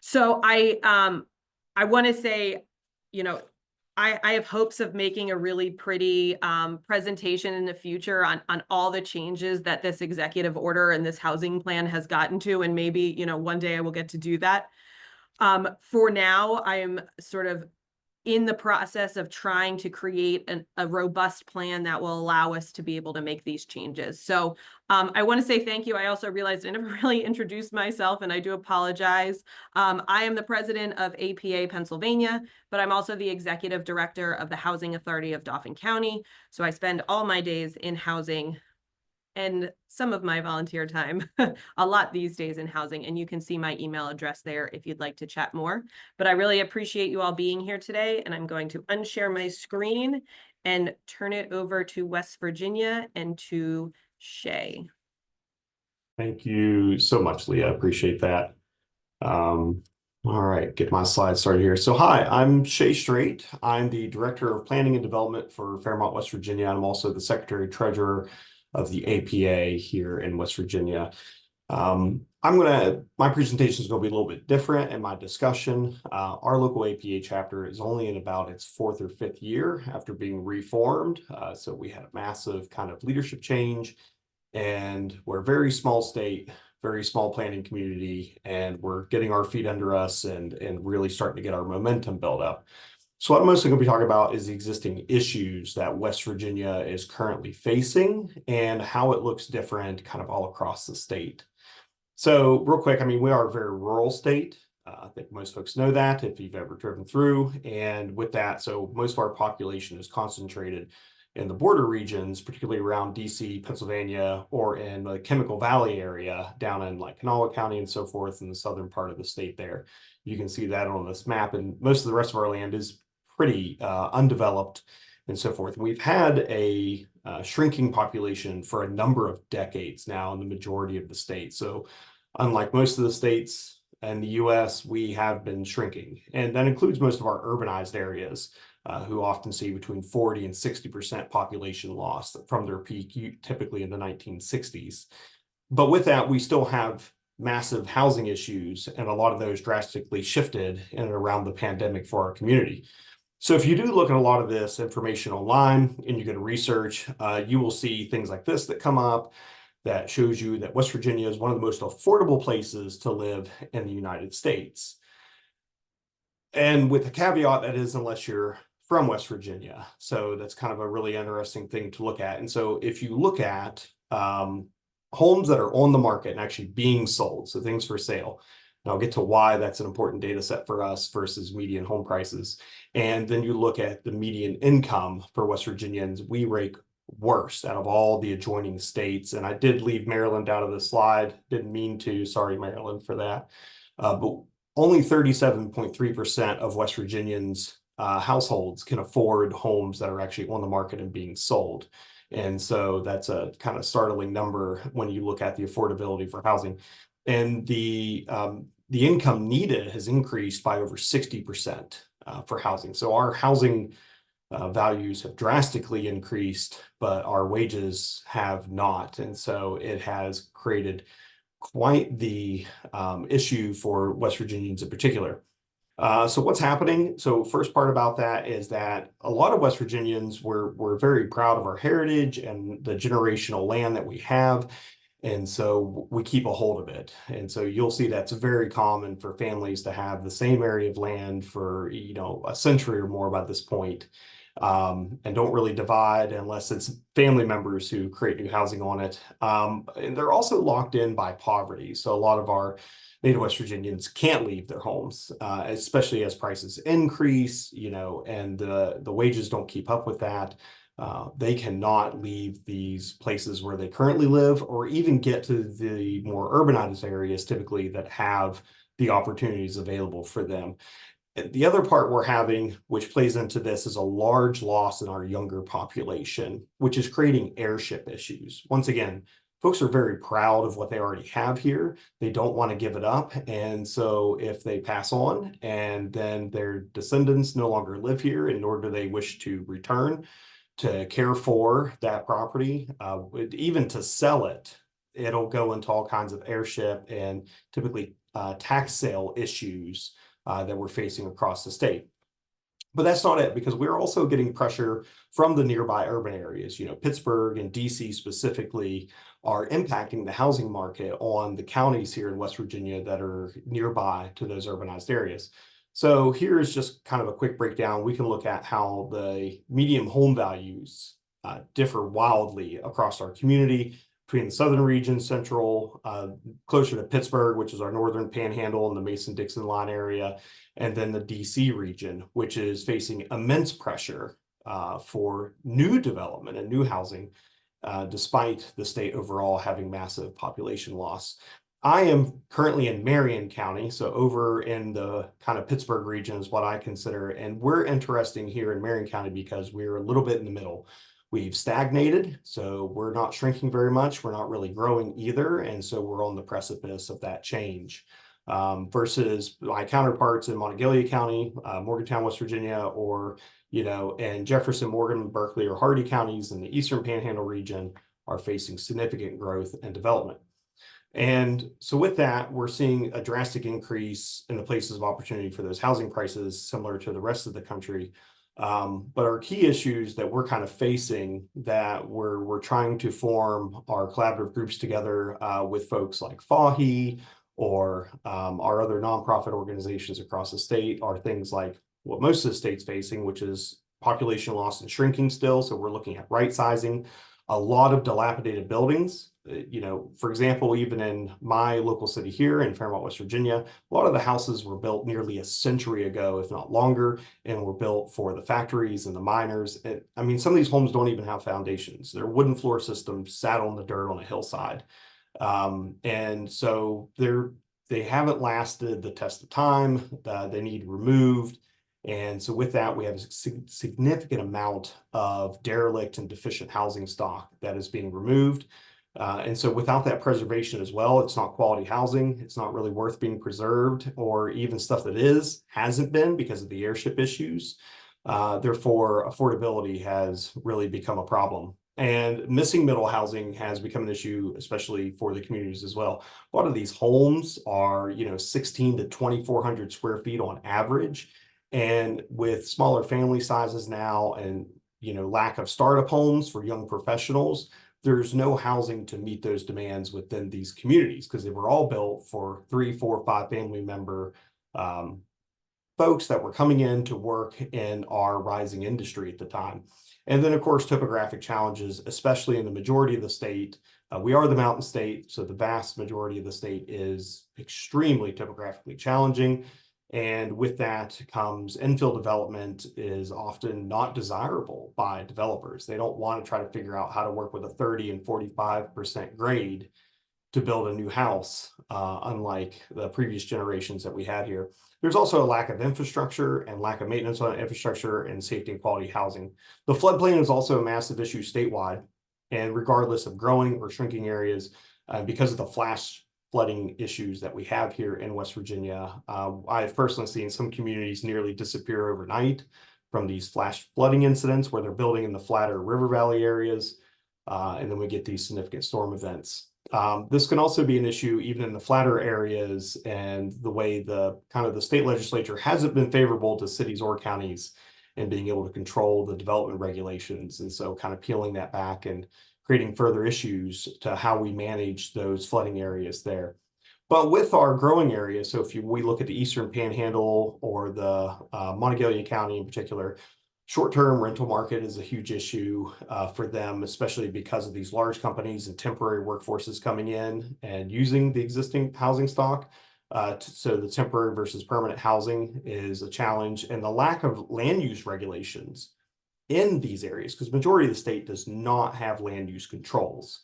So I want to say, you know, I have hopes of making a really pretty presentation in the future on all the changes that this executive order and this housing plan has gotten to, and maybe, you know, one day I will get to do that. For now, I am sort of in the process of trying to create a robust plan that will allow us to be able to make these changes. So I want to say thank you. I also realized I never really introduced myself, and I do apologize. I am the president of APA Pennsylvania, but I'm also the executive director of the Housing Authority of Dauphin County. So I spend all my days in housing and some of my volunteer time, a lot these days in housing. And you can see my email address there if you'd like to chat more. But I really appreciate you all being here today. And I'm going to unshare my screen and turn it over to West Virginia and to Shay. Thank you so much, Leah. I appreciate that. All right, get my slides started here. So hi, I'm Shay Straight. I'm the Director of Planning and Development for Fairmont, West Virginia. I'm also the Secretary Treasurer of the APA here in West Virginia. My presentation is going to be a little bit different in my discussion. Our local APA chapter is only in about its 4th or 5th year after being reformed. So we had a massive kind of leadership change, and we're a very small state, very small planning community, and we're getting our feet under us and really starting to get our momentum built up. So what I'm mostly going to be talking about is the existing issues that West Virginia is currently facing and how it looks different kind of all across the state. So real quick, I mean, we are a very rural state. I think most folks know that if you've ever driven through. And with that, so most of our population is concentrated in the border regions, particularly around DC, Pennsylvania, or in the Chemical Valley area down in like Kanawha County and so forth in the southern part of the state there. You can see that on this map, and most of the rest of our land is pretty undeveloped and so forth. We've had a shrinking population for a number of decades now in the majority of the states. So unlike most of the states, in the US, we have been shrinking, and that includes most of our urbanized areas, who often see between 40 and 60% population loss from their peak, typically in the 1960s. But with that, we still have massive housing issues, and a lot of those drastically shifted in and around the pandemic for our community. So if you do look at a lot of this information online and you go to research, you will see things like this that come up that shows you that West Virginia is one of the most affordable places to live in the United States. And with the caveat that is unless you're from West Virginia. So that's kind of a really interesting thing to look at. And so if you look at homes that are on the market and actually being sold, so things for sale, and I'll get to why that's an important data set for us versus median home prices. And then you look at the median income for West Virginians, we rank worst out of all the adjoining states. And I did leave Maryland out of the slide, didn't mean to, sorry, Maryland, for that. But only 37.3% of West Virginians households can afford homes that are actually on the market and being sold. And so that's a kind of startling number when you look at the affordability for housing. And the income needed has increased by over 60% for housing. So our housing values have drastically increased, but our wages have not. And so it has created quite the issue for West Virginians in particular. So what's happening? So first part about that is that a lot of West Virginians, we're very proud of our heritage and the generational land that we have. And so we keep a hold of it. And so you'll see that's very common for families to have the same area of land for, you know, a century or more by this point, and don't really divide unless it's family members who create new housing on it. And they're also locked in by poverty. So a lot of our native West Virginians can't leave their homes, especially as prices increase, you know, and the wages don't keep up with that. They cannot leave these places where they currently live or even get to the more urbanized areas typically that have the opportunities available for them. The other part we're having, which plays into this, is a large loss in our younger population, which is creating heirship issues. Once again, folks are very proud of what they already have here. They don't want to give it up. And so if they pass on and then their descendants no longer live here, and nor do they wish to return to care for that property, even to sell it, it'll go into all kinds of heirship and typically tax sale issues that we're facing across the state. But that's not it, because we're also getting pressure from the nearby urban areas. You know, Pittsburgh and DC specifically are impacting the housing market on the counties here in West Virginia that are nearby to those urbanized areas. So here is just kind of a quick breakdown. We can look at how the median home values differ wildly across our community between the southern region, central, closer to Pittsburgh, which is our northern panhandle and the Mason-Dixon line area, and then the DC region, which is facing immense pressure for new development and new housing, despite the state overall having massive population loss. I am currently in Marion County, so over in the kind of Pittsburgh region is what I consider, and we're interesting here in Marion County because we're a little bit in the middle. We've stagnated, so we're not shrinking very much. We're not really growing either, and so we're on the precipice of that change. Versus my counterparts in Monongalia County, Morgantown, West Virginia, or, you know, and Jefferson, Morgan, Berkeley, or Hardy counties in the Eastern Panhandle region are facing significant growth and development. And so with that, we're seeing a drastic increase in the places of opportunity for those housing prices, similar to the rest of the country. But our key issues that we're kind of facing, that we're trying to form our collaborative groups together with folks like FAHI or our other nonprofit organizations across the state, are things like what most of the state's facing, which is population loss and shrinking still. So we're looking at right sizing, a lot of dilapidated buildings. You know, for example, even in my local city here in Fairmont, West Virginia, a lot of the houses were built nearly a century ago, if not longer, and were built for the factories and the miners. I mean, some of these homes don't even have foundations. Their wooden floor systems sat on the dirt on a hillside. And so they haven't lasted the test of time. They need removed. And so with that, we have a significant amount of derelict and deficient housing stock that is being removed. And so without that preservation as well, it's not quality housing. It's not really worth being preserved, or even stuff that hasn't been because of the airship issues. Therefore, affordability has really become a problem. And missing middle housing has become an issue, especially for the communities as well. A lot of these homes are, 16 to 2,400 square feet on average. And with smaller family sizes now and, lack of startup homes for young professionals, there's no housing to meet those demands within these communities because they were all built for 3, 4, 5 family member folks that were coming in to work in our rising industry at the time. And then, of course, topographic challenges, especially in the majority of the state. We are the mountain state, so the vast majority of the state is extremely topographically challenging. And with that comes infill development is often not desirable by developers. They don't want to try to figure out how to work with a 30 and 45% grade to build a new house, unlike the previous generations that we had here. There's also a lack of infrastructure and lack of maintenance on infrastructure and safety and quality housing. The floodplain is also a massive issue statewide, and regardless of growing or shrinking areas, because of the flash flooding issues that we have here in West Virginia, I've personally seen some communities nearly disappear overnight from these flash flooding incidents where they're building in the flatter river valley areas, and then we get these significant storm events. This can also be an issue even in the flatter areas, and the way the state legislature hasn't been favorable to cities or counties in being able to control the development regulations. And so kind of peeling that back and creating further issues to how we manage those flooding areas there. But with our growing areas, so if we look at the Eastern Panhandle or the Monongalia County in particular, short-term rental market is a huge issue for them, especially because of these large companies and temporary workforces coming in and using the existing housing stock. So the temporary versus permanent housing is a challenge, and the lack of land use regulations in these areas, because majority of the state does not have land use controls.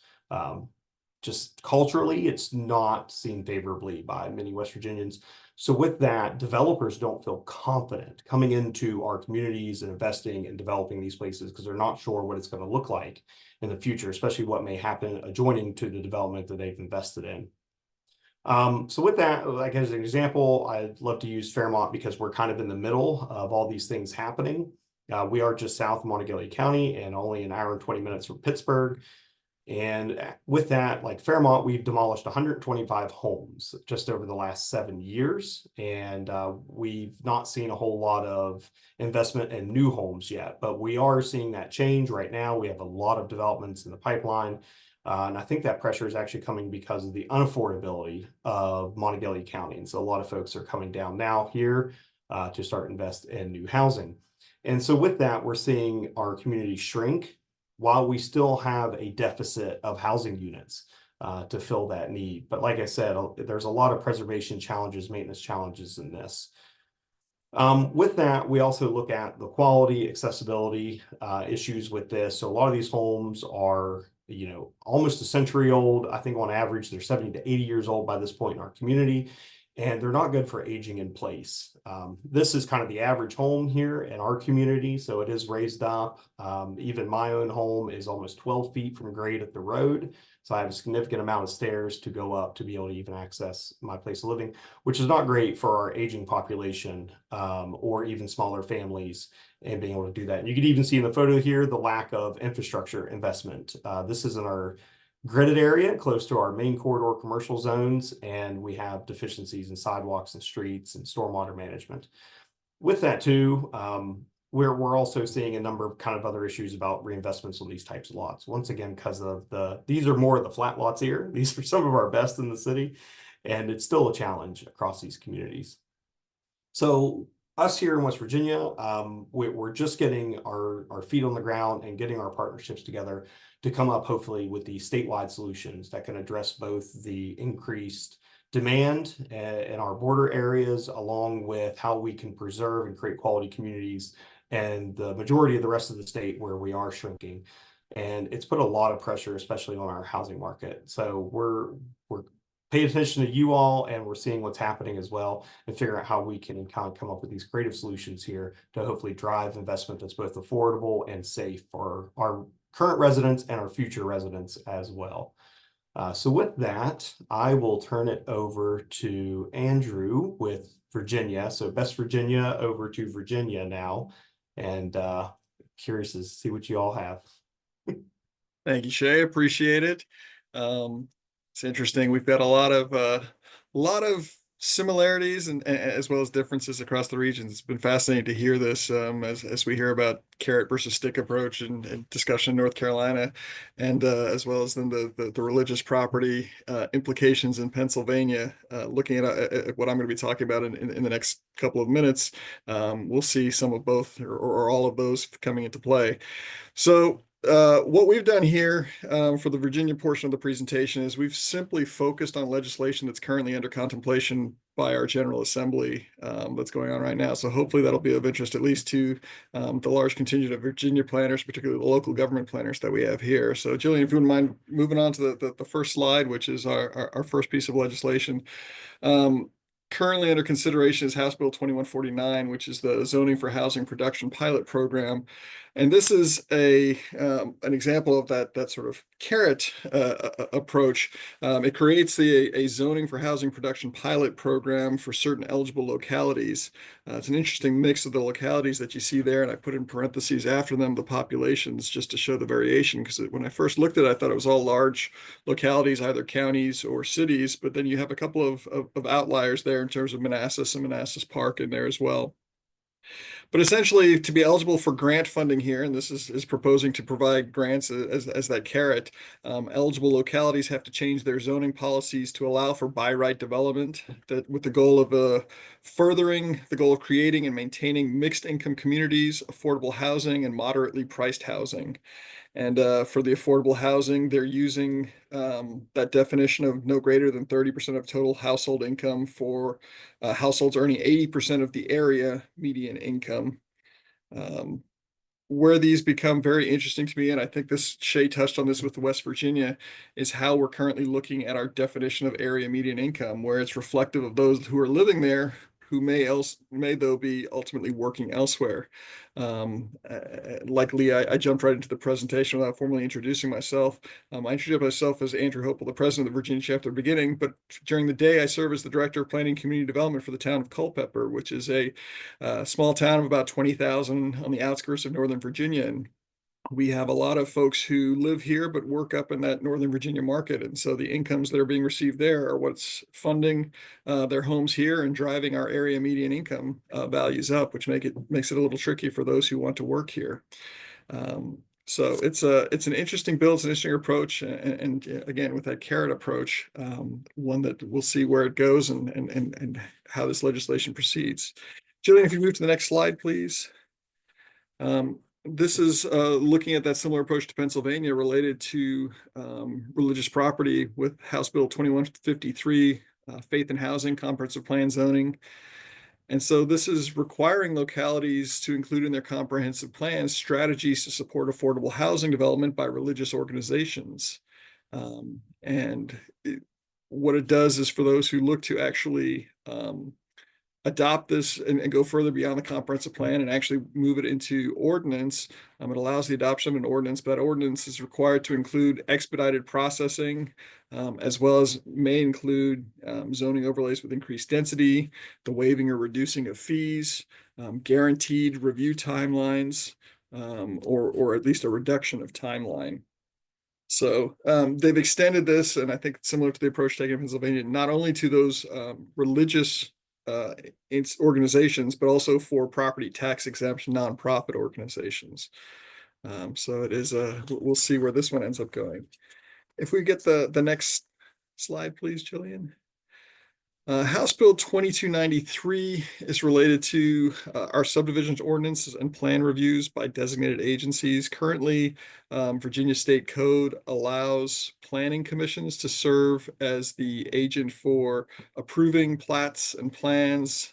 Just culturally, it's not seen favorably by many West Virginians. So with that, developers don't feel confident coming into our communities and investing and developing these places because they're not sure what it's going to look like in the future, especially what may happen adjoining to the development that they've invested in. So with that, like as an example, I'd love to use Fairmont because we're kind of in the middle of all these things happening. We are just south of Monongalia County and only an hour and 20 minutes from Pittsburgh. And with that, like Fairmont, we've demolished 125 homes just over the last 7 years. And we've not seen a whole lot of investment in new homes yet, but we are seeing that change right now. We have a lot of developments in the pipeline. And I think that pressure is actually coming because of the unaffordability of Monongalia County. And so a lot of folks are coming down now here to start invest in new housing. And so with that, we're seeing our community shrink while we still have a deficit of housing units to fill that need. But like I said, there's a lot of preservation challenges, maintenance challenges in this. With that, we also look at the quality, accessibility issues with this. So a lot of these homes are, almost a century old. I think on average, they're 70 to 80 years old by this point in our community, and they're not good for aging in place. This is kind of the average home here in our community, so it is raised up. Even my own home is almost 12 feet from grade at the road, so I have a significant amount of stairs to go up to be able to even access my place of living, which is not great for our aging population or even smaller families and being able to do that. And you can even see in the photo here the lack of infrastructure investment. This is in our gridded area close to our main corridor commercial zones, and we have deficiencies in sidewalks and streets and stormwater management. With that too, we're also seeing a number of kind of other issues about reinvestments on these types of lots. Once again, because of these are more of the flat lots here. These are some of our best in the city, and it's still a challenge across these communities. So us here in West Virginia, we're just getting our feet on the ground and getting our partnerships together to come up hopefully with these statewide solutions that can address both the increased demand in our border areas, along with how we can preserve and create quality communities and the majority of the rest of the state where we are shrinking. And it's put a lot of pressure, especially on our housing market. So we're paying attention to you all, and we're seeing what's happening as well and figure out how we can kind of come up with these creative solutions here to hopefully drive investment that's both affordable and safe for our current residents and our future residents as well. So with that, I will turn it over to Andrew with Virginia. So Best Virginia over to Virginia now. And curious to see what you all have. Thank you, Shay. Appreciate it. It's interesting. We've got a lot of similarities and as well as differences across the regions. It's been fascinating to hear this as we hear about carrot versus stick approach and discussion in North Carolina, and as well as then the religious property implications in Pennsylvania. Looking at what I'm going to be talking about in the next couple of minutes, we'll see some of both or all of those coming into play. So what we've done here for the Virginia portion of the presentation is we've simply focused on legislation that's currently under contemplation by our General Assembly that's going on right now. So hopefully that'll be of interest at least to the large contingent of Virginia planners, particularly the local government planners that we have here. So Jillian, if you wouldn't mind moving on to the first slide, which is our first piece of legislation. Currently under consideration is House Bill 2149, which is the Zoning for Housing Production Pilot Program. And this is an example of that sort of carrot approach. It creates a zoning for housing production pilot program for certain eligible localities. It's an interesting mix of the localities that you see there, and I put in parentheses after them the populations just to show the variation, because when I first looked at it, I thought it was all large localities, either counties or cities, but then you have a couple of outliers there in terms of Manassas and Manassas Park in there as well. But essentially, to be eligible for grant funding here, and this is proposing to provide grants as that carrot, eligible localities have to change their zoning policies to allow for by right development, that with the goal of furthering the goal of creating and maintaining mixed income communities, affordable housing, and moderately priced housing. And for the affordable housing, they're using that definition of no greater than 30% of total household income for households earning 80% of the area median income. Where these become very interesting to me, and I think Shay touched on this with West Virginia, is how we're currently looking at our definition of area median income, where it's reflective of those who are living there who may though be ultimately working elsewhere. Likely, I jumped right into the presentation without formally introducing myself. I introduced myself as Andrew Hopel, the president of the Virginia chapter at the beginning, but during the day, I serve as the director of planning and community development for the town of Culpeper, which is a small town of about 20,000 on the outskirts of Northern Virginia. And we have a lot of folks who live here but work up in that Northern Virginia market. And so the incomes that are being received there are what's funding their homes here and driving our area median income values up, which makes it a little tricky for those who want to work here. So it's an interesting bill, it's an interesting approach, and again, with that carrot approach, one that we'll see where it goes and how this legislation proceeds. Jillian, if you move to the next slide, please. This is looking at that similar approach to Pennsylvania related to religious property with House Bill 2153, Faith and Housing, Comprehensive Plan Zoning. And so this is requiring localities to include in their comprehensive plans strategies to support affordable housing development by religious organizations. What it does is for those who look to actually adopt this and go further beyond the comprehensive plan and actually move it into ordinance. It allows the adoption of an ordinance, but that ordinance is required to include expedited processing, as well as may include zoning overlays with increased density, the waiving or reducing of fees, guaranteed review timelines, or at least a reduction of timeline. So they've extended this, and I think similar to the approach taken in Pennsylvania, not only to those religious organizations, but also for property tax exemption nonprofit organizations. So it is we'll see where this one ends up going. If we get the next slide, please, Jillian. House Bill 2293 is related to our subdivisions ordinances and plan reviews by designated agencies. Currently, Virginia State Code allows planning commissions to serve as the agent for approving plats and plans,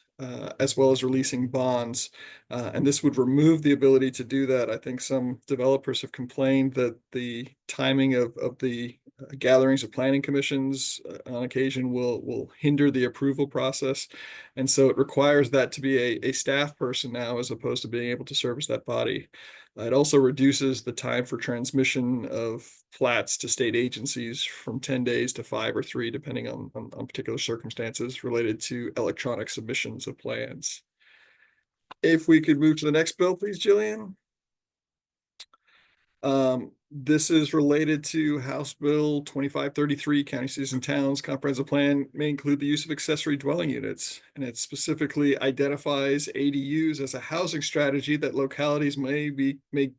as well as releasing bonds. And this would remove the ability to do that. I think some developers have complained that the timing of the gatherings of planning commissions on occasion will hinder the approval process. And so it requires that to be a staff person now, as opposed to being able to service that body. It also reduces the time for transmission of plats to state agencies from 10 days to 5 or 3, depending on particular circumstances related to electronic submissions of plans. If we could move to the next bill, please, Jillian. This is related to House Bill 2533, County Cities and Towns Comprehensive Plan may include the use of accessory dwelling units, and it specifically identifies ADUs as a housing strategy that localities may be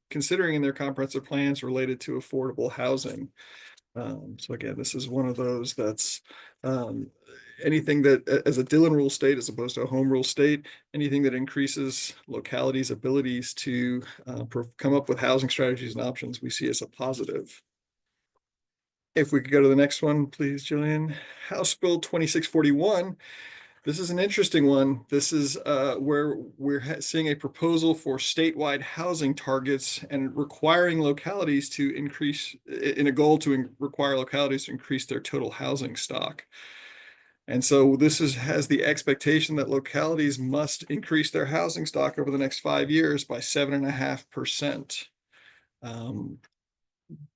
considering in their comprehensive plans related to affordable housing. So again, this is one of those that's anything that, as a Dillon rule state as opposed to a home rule state, anything that increases localities' abilities to come up with housing strategies and options, we see as a positive. If we could go to the next one, please, Jillian. House Bill 2641. This is an interesting one. This is where we're seeing a proposal for statewide housing targets and requiring localities to increase, in a goal to require localities to increase their total housing stock. And so this has the expectation that localities must increase their housing stock over the next 5 years by 7.5%.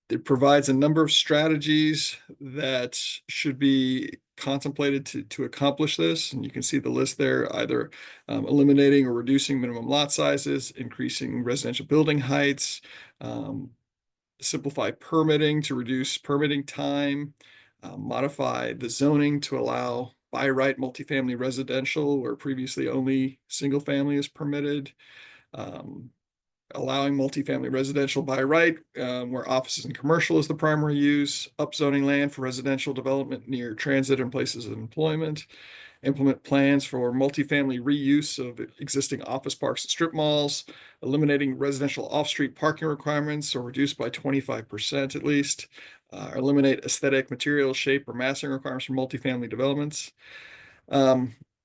It provides a number of strategies that should be contemplated to accomplish this. And you can see the list there, either eliminating or reducing minimum lot sizes, increasing residential building heights, simplify permitting to reduce permitting time, modify the zoning to allow by right multifamily residential where previously only single family is permitted, allowing multifamily residential by right where offices and commercial is the primary use, upzoning land for residential development near transit and places of employment, implement plans for multifamily reuse of existing office parks and strip malls, eliminating residential off-street parking requirements or reduced by 25% at least, eliminate aesthetic, material, shape, or massing requirements for multifamily developments.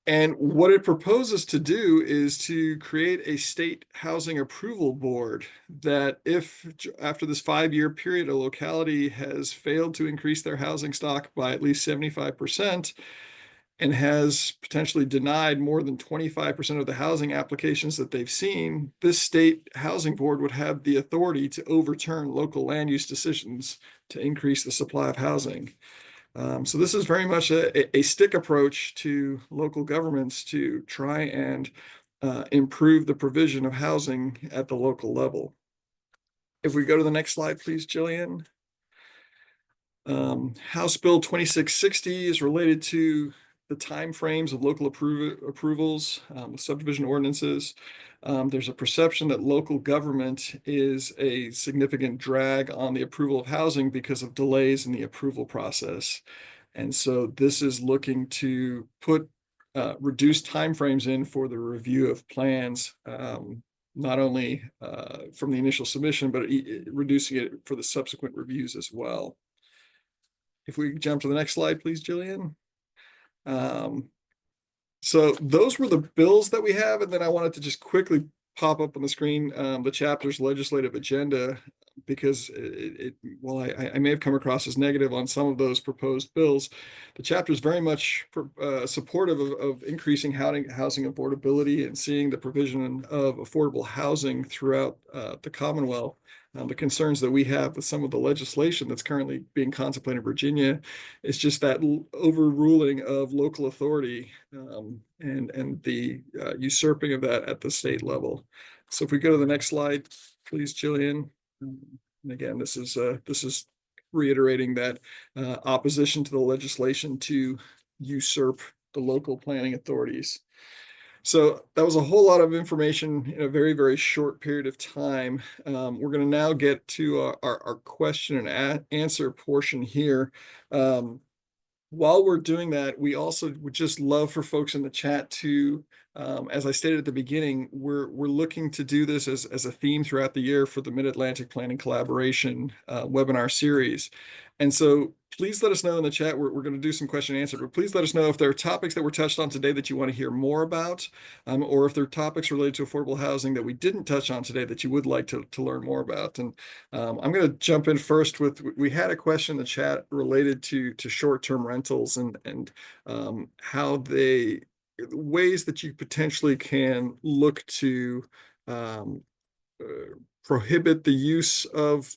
And what it proposes to do is to create a state housing approval board that if after this 5-year period, a locality has failed to increase their housing stock by at least 75% and has potentially denied more than 25% of the housing applications that they've seen, this state housing board would have the authority to overturn local land use decisions to increase the supply of housing. So this is very much a stick approach to local governments to try and improve the provision of housing at the local level. If we go to the next slide, please, Jillian. House Bill 2660 is related to the timeframes of local approvals, subdivision ordinances. There's a perception that local government is a significant drag on the approval of housing because of delays in the approval process. And so this is looking to put reduced timeframes in for the review of plans, not only from the initial submission, but reducing it for the subsequent reviews as well. If we jump to the next slide, please, Jillian. So those were the bills that we have, and then I wanted to just quickly pop up on the screen the chapter's legislative agenda, because while I may have come across as negative on some of those proposed bills, the chapter is very much supportive of increasing housing affordability and seeing the provision of affordable housing throughout the Commonwealth. The concerns that we have with some of the legislation that's currently being contemplated in Virginia is just that overruling of local authority and the usurping of that at the state level. So if we go to the next slide, please, Jillian. And again, this is reiterating that opposition to the legislation to usurp the local planning authorities. So that was a whole lot of information in a very, very short period of time. We're going to now get to our question and answer portion here. While we're doing that, we also would just love for folks in the chat to, as I stated at the beginning, we're looking to do this as a theme throughout the year for the Mid-Atlantic Planning Collaboration webinar series. And so please let us know in the chat. We're going to do some question and answer, but please let us know if there are topics that were touched on today that you want to hear more about, or if there are topics related to affordable housing that we didn't touch on today that you would like to learn more about. And I'm going to jump in first with, we had a question in the chat related to short-term rentals and how ways that you potentially can look to prohibit the use of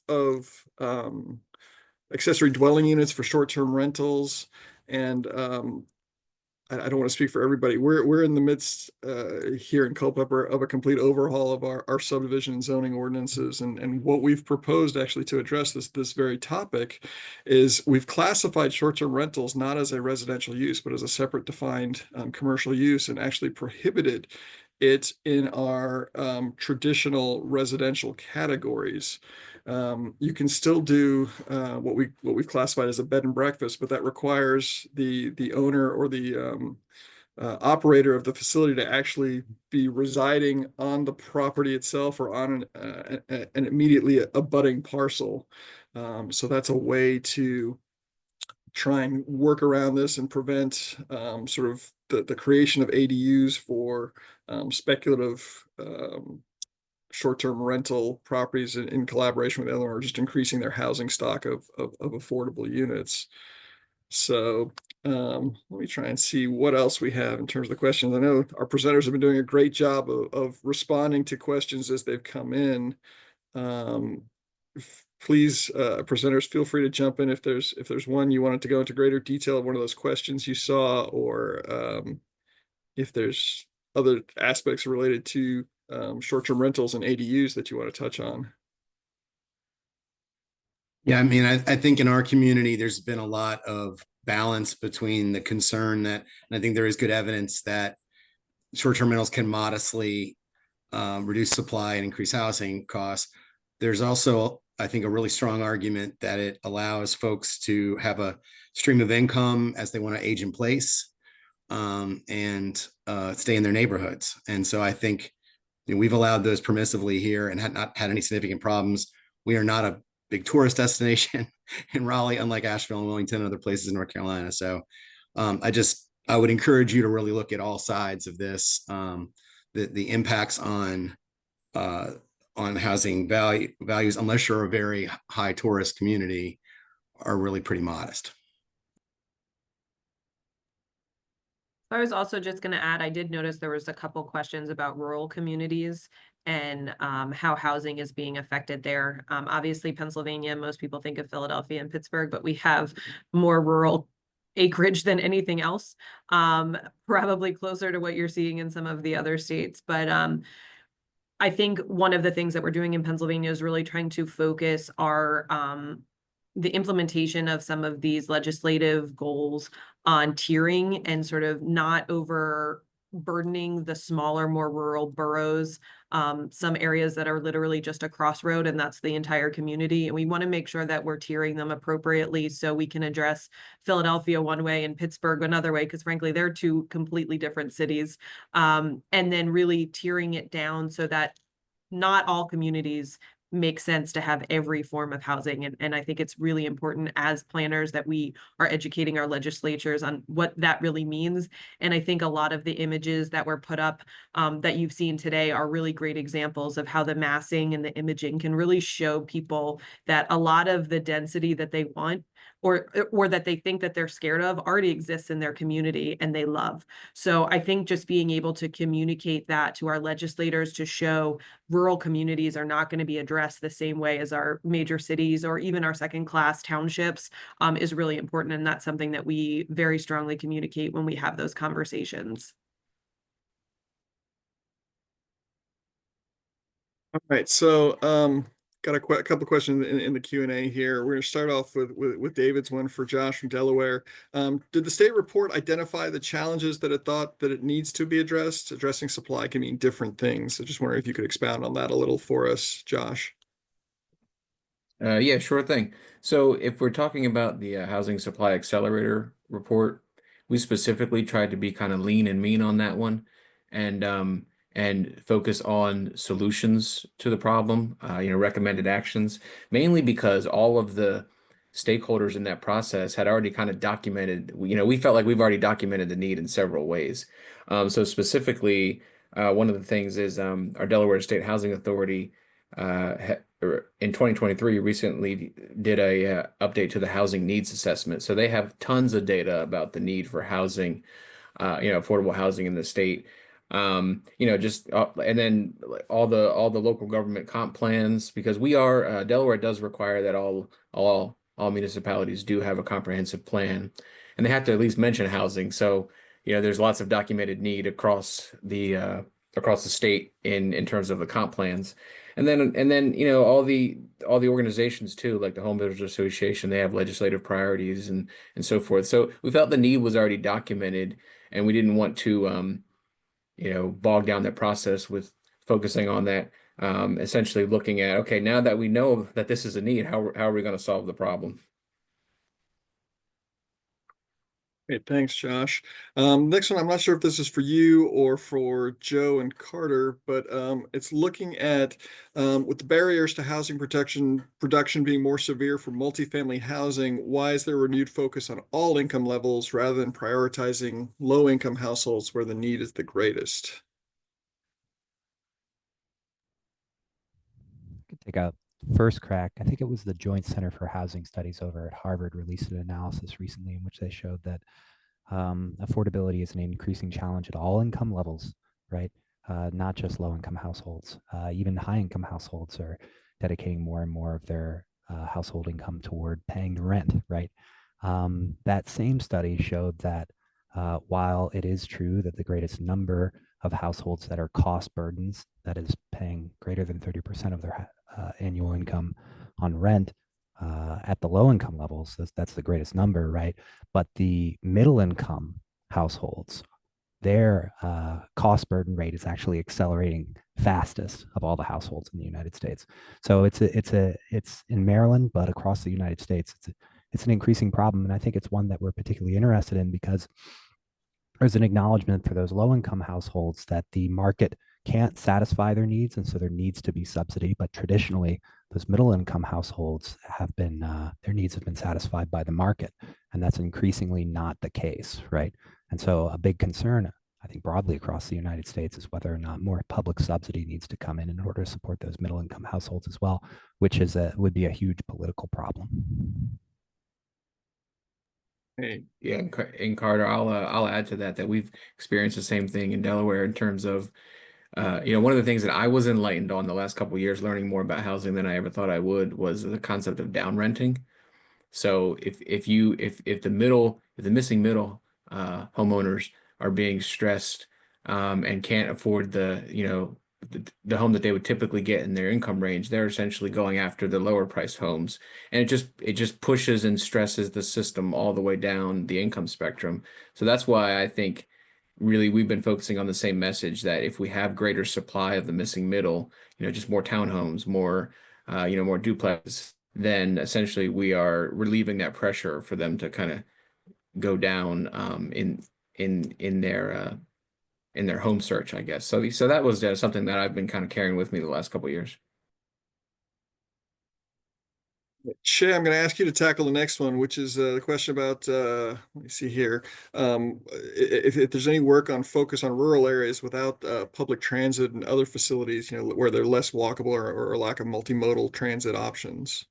accessory dwelling units for short-term rentals. And I don't want to speak for everybody. We're in the midst here in Culpeper of a complete overhaul of our subdivision and zoning ordinances. And what we've proposed actually to address this very topic is we've classified short-term rentals not as a residential use, but as a separate defined commercial use, and actually prohibited it in our traditional residential categories. You can still do what we've classified as a bed and breakfast, but that requires the owner or the operator of the facility to actually be residing on the property itself or on an immediately abutting parcel. So that's a way to try and work around this and prevent sort of the creation of ADUs for speculative short-term rental properties in collaboration with Delaware, just increasing their housing stock of affordable units. So let me try and see what else we have in terms of the questions. I know our presenters have been doing a great job of responding to questions as they've come in. Please, presenters, feel free to jump in if there's one you wanted to go into greater detail of one of those questions you saw, or if there's other aspects related to short-term rentals and ADUs that you want to touch on. Yeah, I mean, I think in our community, there's been a lot of balance between the concern that, and I think there is good evidence that short-term rentals can modestly reduce supply and increase housing costs. There's also, I think, a really strong argument that it allows folks to have a stream of income as they want to age in place and stay in their neighborhoods. And so I think we've allowed those permissively here and had not had any significant problems. We are not a big tourist destination in Raleigh, unlike Asheville and Wilmington and other places in North Carolina. So I would encourage you to really look at all sides of this. The impacts on housing values, unless you're a very high tourist community, are really pretty modest. I was also just going to add, I did notice there was a couple questions about rural communities and how housing is being affected there. Obviously, Pennsylvania, most people think of Philadelphia and Pittsburgh, but we have more rural acreage than anything else, probably closer to what you're seeing in some of the other states. But I think one of the things that we're doing in Pennsylvania is really trying to focus our the implementation of some of these legislative goals on tiering and sort of not overburdening the smaller, more rural boroughs, some areas that are literally just a crossroad, and that's the entire community. And we want to make sure that we're tiering them appropriately so we can address Philadelphia one way and Pittsburgh another way, because frankly, they're two completely different cities. And then really tiering it down so that not all communities make sense to have every form of housing. And I think it's really important as planners that we are educating our legislatures on what that really means. And I think a lot of the images that were put up that you've seen today are really great examples of how the massing and the imaging can really show people that a lot of the density that they want or that they think that they're scared of already exists in their community and they love. So I think just being able to communicate that to our legislators to show rural communities are not going to be addressed the same way as our major cities or even our second-class townships is really important. And that's something that we very strongly communicate when we have those conversations. All right, so got a couple of questions in the Q&A here. We're going to start off with David's one for Josh from Delaware. Did the state report identify the challenges that it thought that it needs to be addressed? Addressing supply can mean different things. So just wondering if you could expound on that a little for us, Josh. Yeah, sure thing. So if we're talking about the Housing Supply Accelerator report, we specifically tried to be kind of lean and mean on that one and focus on solutions to the problem, recommended actions, mainly because all of the stakeholders in that process had already kind of documented, we felt like we've already documented the need in several ways. So specifically, one of the things is our Delaware State Housing Authority in 2023 recently did a update to the housing needs assessment. So they have tons of data about the need for housing, affordable housing in the state. Just and then all the local government comp plans, because we are Delaware does require that all municipalities do have a comprehensive plan, and they have to at least mention housing. So there's lots of documented need across the state in terms of the comp plans. And then all the organizations too, like the Home Builders Association, they have legislative priorities and so forth. So we felt the need was already documented, and we didn't want to bog down that process with focusing on that. Essentially looking at, okay, now that we know that this is a need, how are we going to solve the problem? Great, thanks, Josh. Next one, I'm not sure if this is for you or for Joe and Carter, but it's looking at with the barriers to housing production being more severe for multifamily housing, why is there a renewed focus on all income levels rather than prioritizing low-income households where the need is the greatest? Could take a first crack. I think it was the Joint Center for Housing Studies over at Harvard released an analysis recently in which they showed that affordability is an increasing challenge at all income levels, right? Not just low income households. Even high income households are dedicating more and more of their household income toward paying the rent, right? That same study showed that while it is true that the greatest number of households that are cost burdens, that is paying greater than 30% of their annual income on rent, at the low income levels, that's the greatest number, right? But the middle income households, their cost burden rate is actually accelerating fastest of all the households in the United States. So it's in Maryland, but across the United States, it's an increasing problem, and I think it's one that we're particularly interested in because there's an acknowledgement for those low income households that the market can't satisfy their needs, and so there needs to be subsidy. But traditionally, those middle income households have been their needs have been satisfied by the market, and that's increasingly not the case, right? And so a big concern, I think, broadly across the United States is whether or not more public subsidy needs to come in order to support those middle income households as well, which would be a huge political problem. Hey, yeah, and Carter, I'll add to that we've experienced the same thing in Delaware in terms of one of the things that I was enlightened on the last couple of years, learning more about housing than I ever thought I would, was the concept of down renting. So if the missing middle homeowners are being stressed and can't afford the home that they would typically get in their income range, they're essentially going after the lower priced homes, and it just pushes and stresses the system all the way down the income spectrum. So that's why I think really we've been focusing on the same message, that if we have greater supply of the missing middle, just more townhomes, more more duplexes, then essentially we are relieving that pressure for them to kind of go down in their home search, I guess. So that was something that I've been kind of carrying with me the last couple of years. Shay, I'm going to ask you to tackle the next one, which is the question about, let me see here, if there's any work on focus on rural areas without public transit and other facilities, where they're less walkable or lack of multimodal transit options.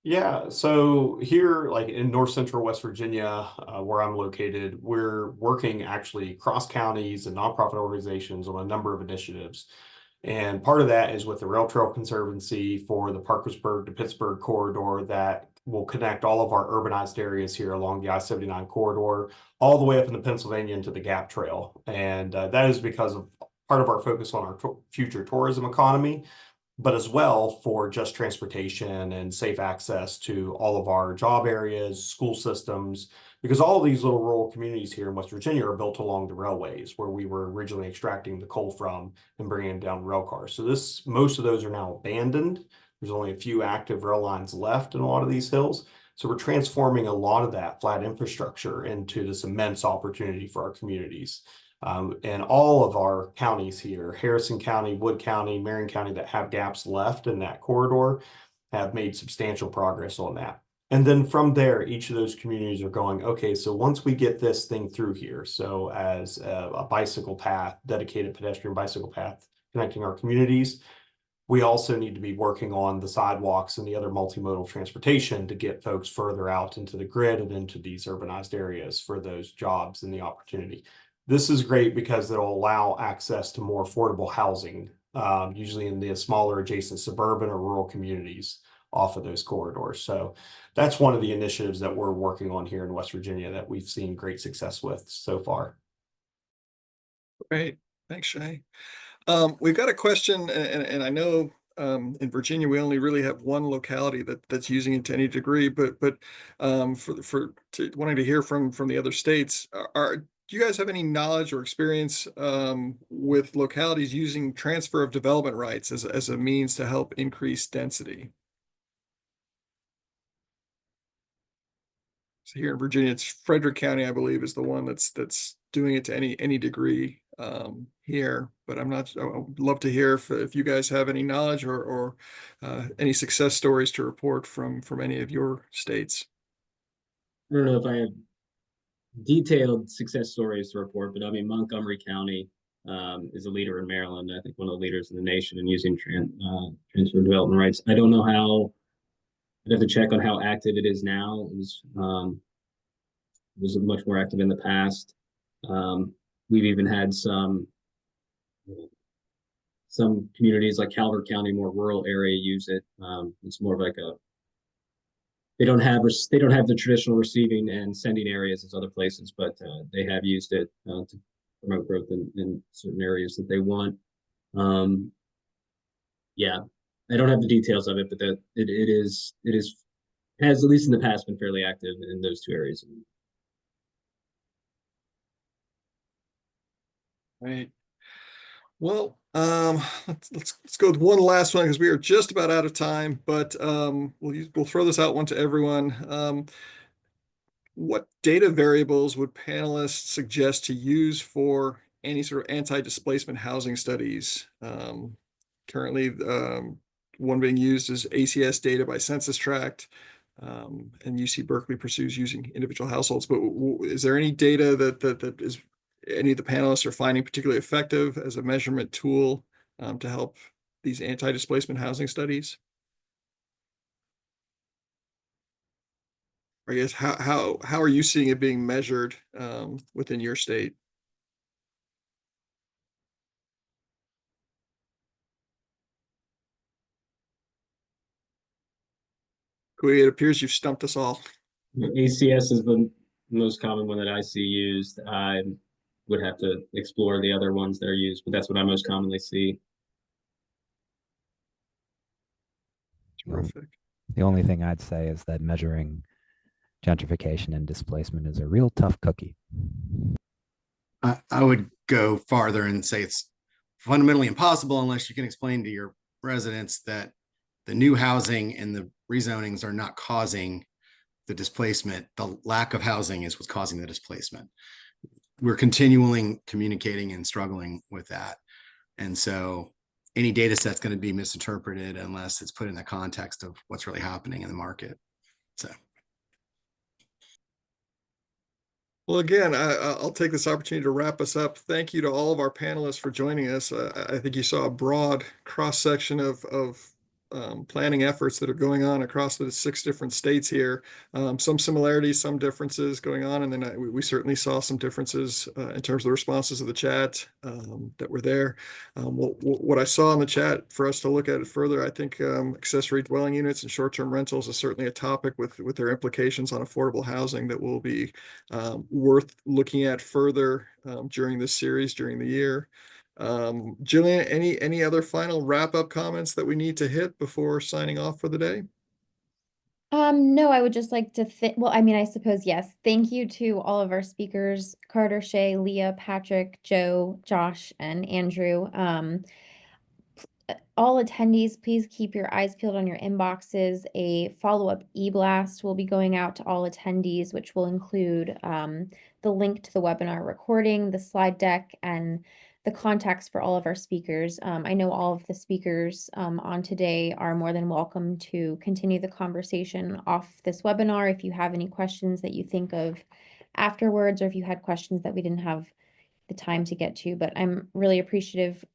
Yeah, so here, like in North Central West Virginia, where I'm located, we're working actually cross counties and nonprofit organizations on a number of initiatives. And part of that is with the Rail Trail Conservancy for the Parkersburg to Pittsburgh corridor that will connect all of our urbanized areas here along the I-79 corridor, all the way up into Pennsylvania into the Gap Trail. And that is because of part of our focus on our future tourism economy, but as well for just transportation and safe access to all of our job areas, school systems, because all of these little rural communities here in West Virginia are built along the railways where we were originally extracting the coal from and bringing it down rail cars. So most of those are now abandoned. There's only a few active rail lines left in a lot of these hills. So we're transforming a lot of that flat infrastructure into this immense opportunity for our communities. And all of our counties here, Harrison County, Wood County, Marion County, that have gaps left in that corridor have made substantial progress on that. And then from there, each of those communities are going, okay, so once we get this thing through here, so as a bicycle path, dedicated pedestrian bicycle path connecting our communities, we also need to be working on the sidewalks and the other multimodal transportation to get folks further out into the grid and into these urbanized areas for those jobs and the opportunity. This is great because it'll allow access to more affordable housing, usually in the smaller adjacent suburban or rural communities off of those corridors. So that's one of the initiatives that we're working on here in West Virginia that we've seen great success with so far. Great. Thanks, Shay. We've got a question, and I know in Virginia we only really have one locality that's using it to any degree, but wanting to hear from the other states, do you guys have any knowledge or experience with localities using transfer of development rights as a means to help increase density? So here in Virginia, it's Frederick County, I believe, is the one that's doing it to any degree here. But I'm not. I would love to hear if you guys have any knowledge or any success stories to report from any of your states. I don't know if I have detailed success stories to report, but I mean Montgomery County is a leader in Maryland. I think one of the leaders in the nation in using transfer development rights. I don't know how. I'd have to check on how active it is now. It was much more active in the past. We've even had some communities like Calvert County, more rural area, use it. It's more of like they don't have the traditional receiving and sending areas as other places, but they have used it to promote growth in certain areas that they want. Yeah, I don't have the details of it, but that it has, at least in the past, been fairly active in those two areas. Right. Well, let's go with one last one because we are just about out of time. But we'll throw this out one to everyone. What data variables would panelists suggest to use for any sort of anti-displacement housing studies? Currently, one being used is ACS data by census tract, and UC Berkeley pursues using individual households. But is there any data that is any of the panelists are finding particularly effective as a measurement tool to help these anti-displacement housing studies? Or I guess how are you seeing it being measured within your state? Kui, it appears you've stumped us all. ACS is the most common one that I see used. I would have to explore the other ones that are used, but that's what I most commonly see. Terrific. The only thing I'd say is that measuring gentrification and displacement is a real tough cookie. I would go farther and say it's fundamentally impossible unless you can explain to your residents that the new housing and the rezonings are not causing the displacement. The lack of housing is what's causing the displacement. We're continually communicating and struggling with that. And so any data set's going to be misinterpreted unless it's put in the context of what's really happening in the market. So. Well, again, I'll take this opportunity to wrap us up. Thank you to all of our panelists for joining us. I think you saw a broad cross-section of planning efforts that are going on across the 6 different states here. Some similarities, some differences going on, and then we certainly saw some differences in terms of the responses of the chat that were there. What I saw in the chat, for us to look at it further, I think accessory dwelling units and short-term rentals is certainly a topic with their implications on affordable housing that will be worth looking at further during this series, during the year. Jillian, any other final wrap-up comments that we need to hit before signing off for the day? No, I would just like to well, I mean, I suppose, yes. Thank you to all of our speakers, Carter, Shay, Leah, Patrick, Joe, Josh, and Andrew. All attendees, please keep your eyes peeled on your inboxes. A follow-up e-blast will be going out to all attendees, which will include the link to the webinar recording, the slide deck, and the contacts for all of our speakers. I know all of the speakers on today are more than welcome to continue the conversation off this webinar. If you have any questions that you think of afterwards, or if you had questions that we didn't have the time to get to, but I'm really appreciative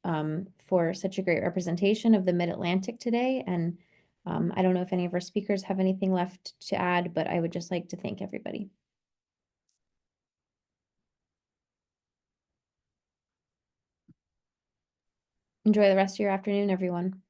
for such a great representation of the Mid-Atlantic today. And I don't know if any of our speakers have anything left to add, but I would just like to thank everybody. Enjoy the rest of your afternoon, everyone.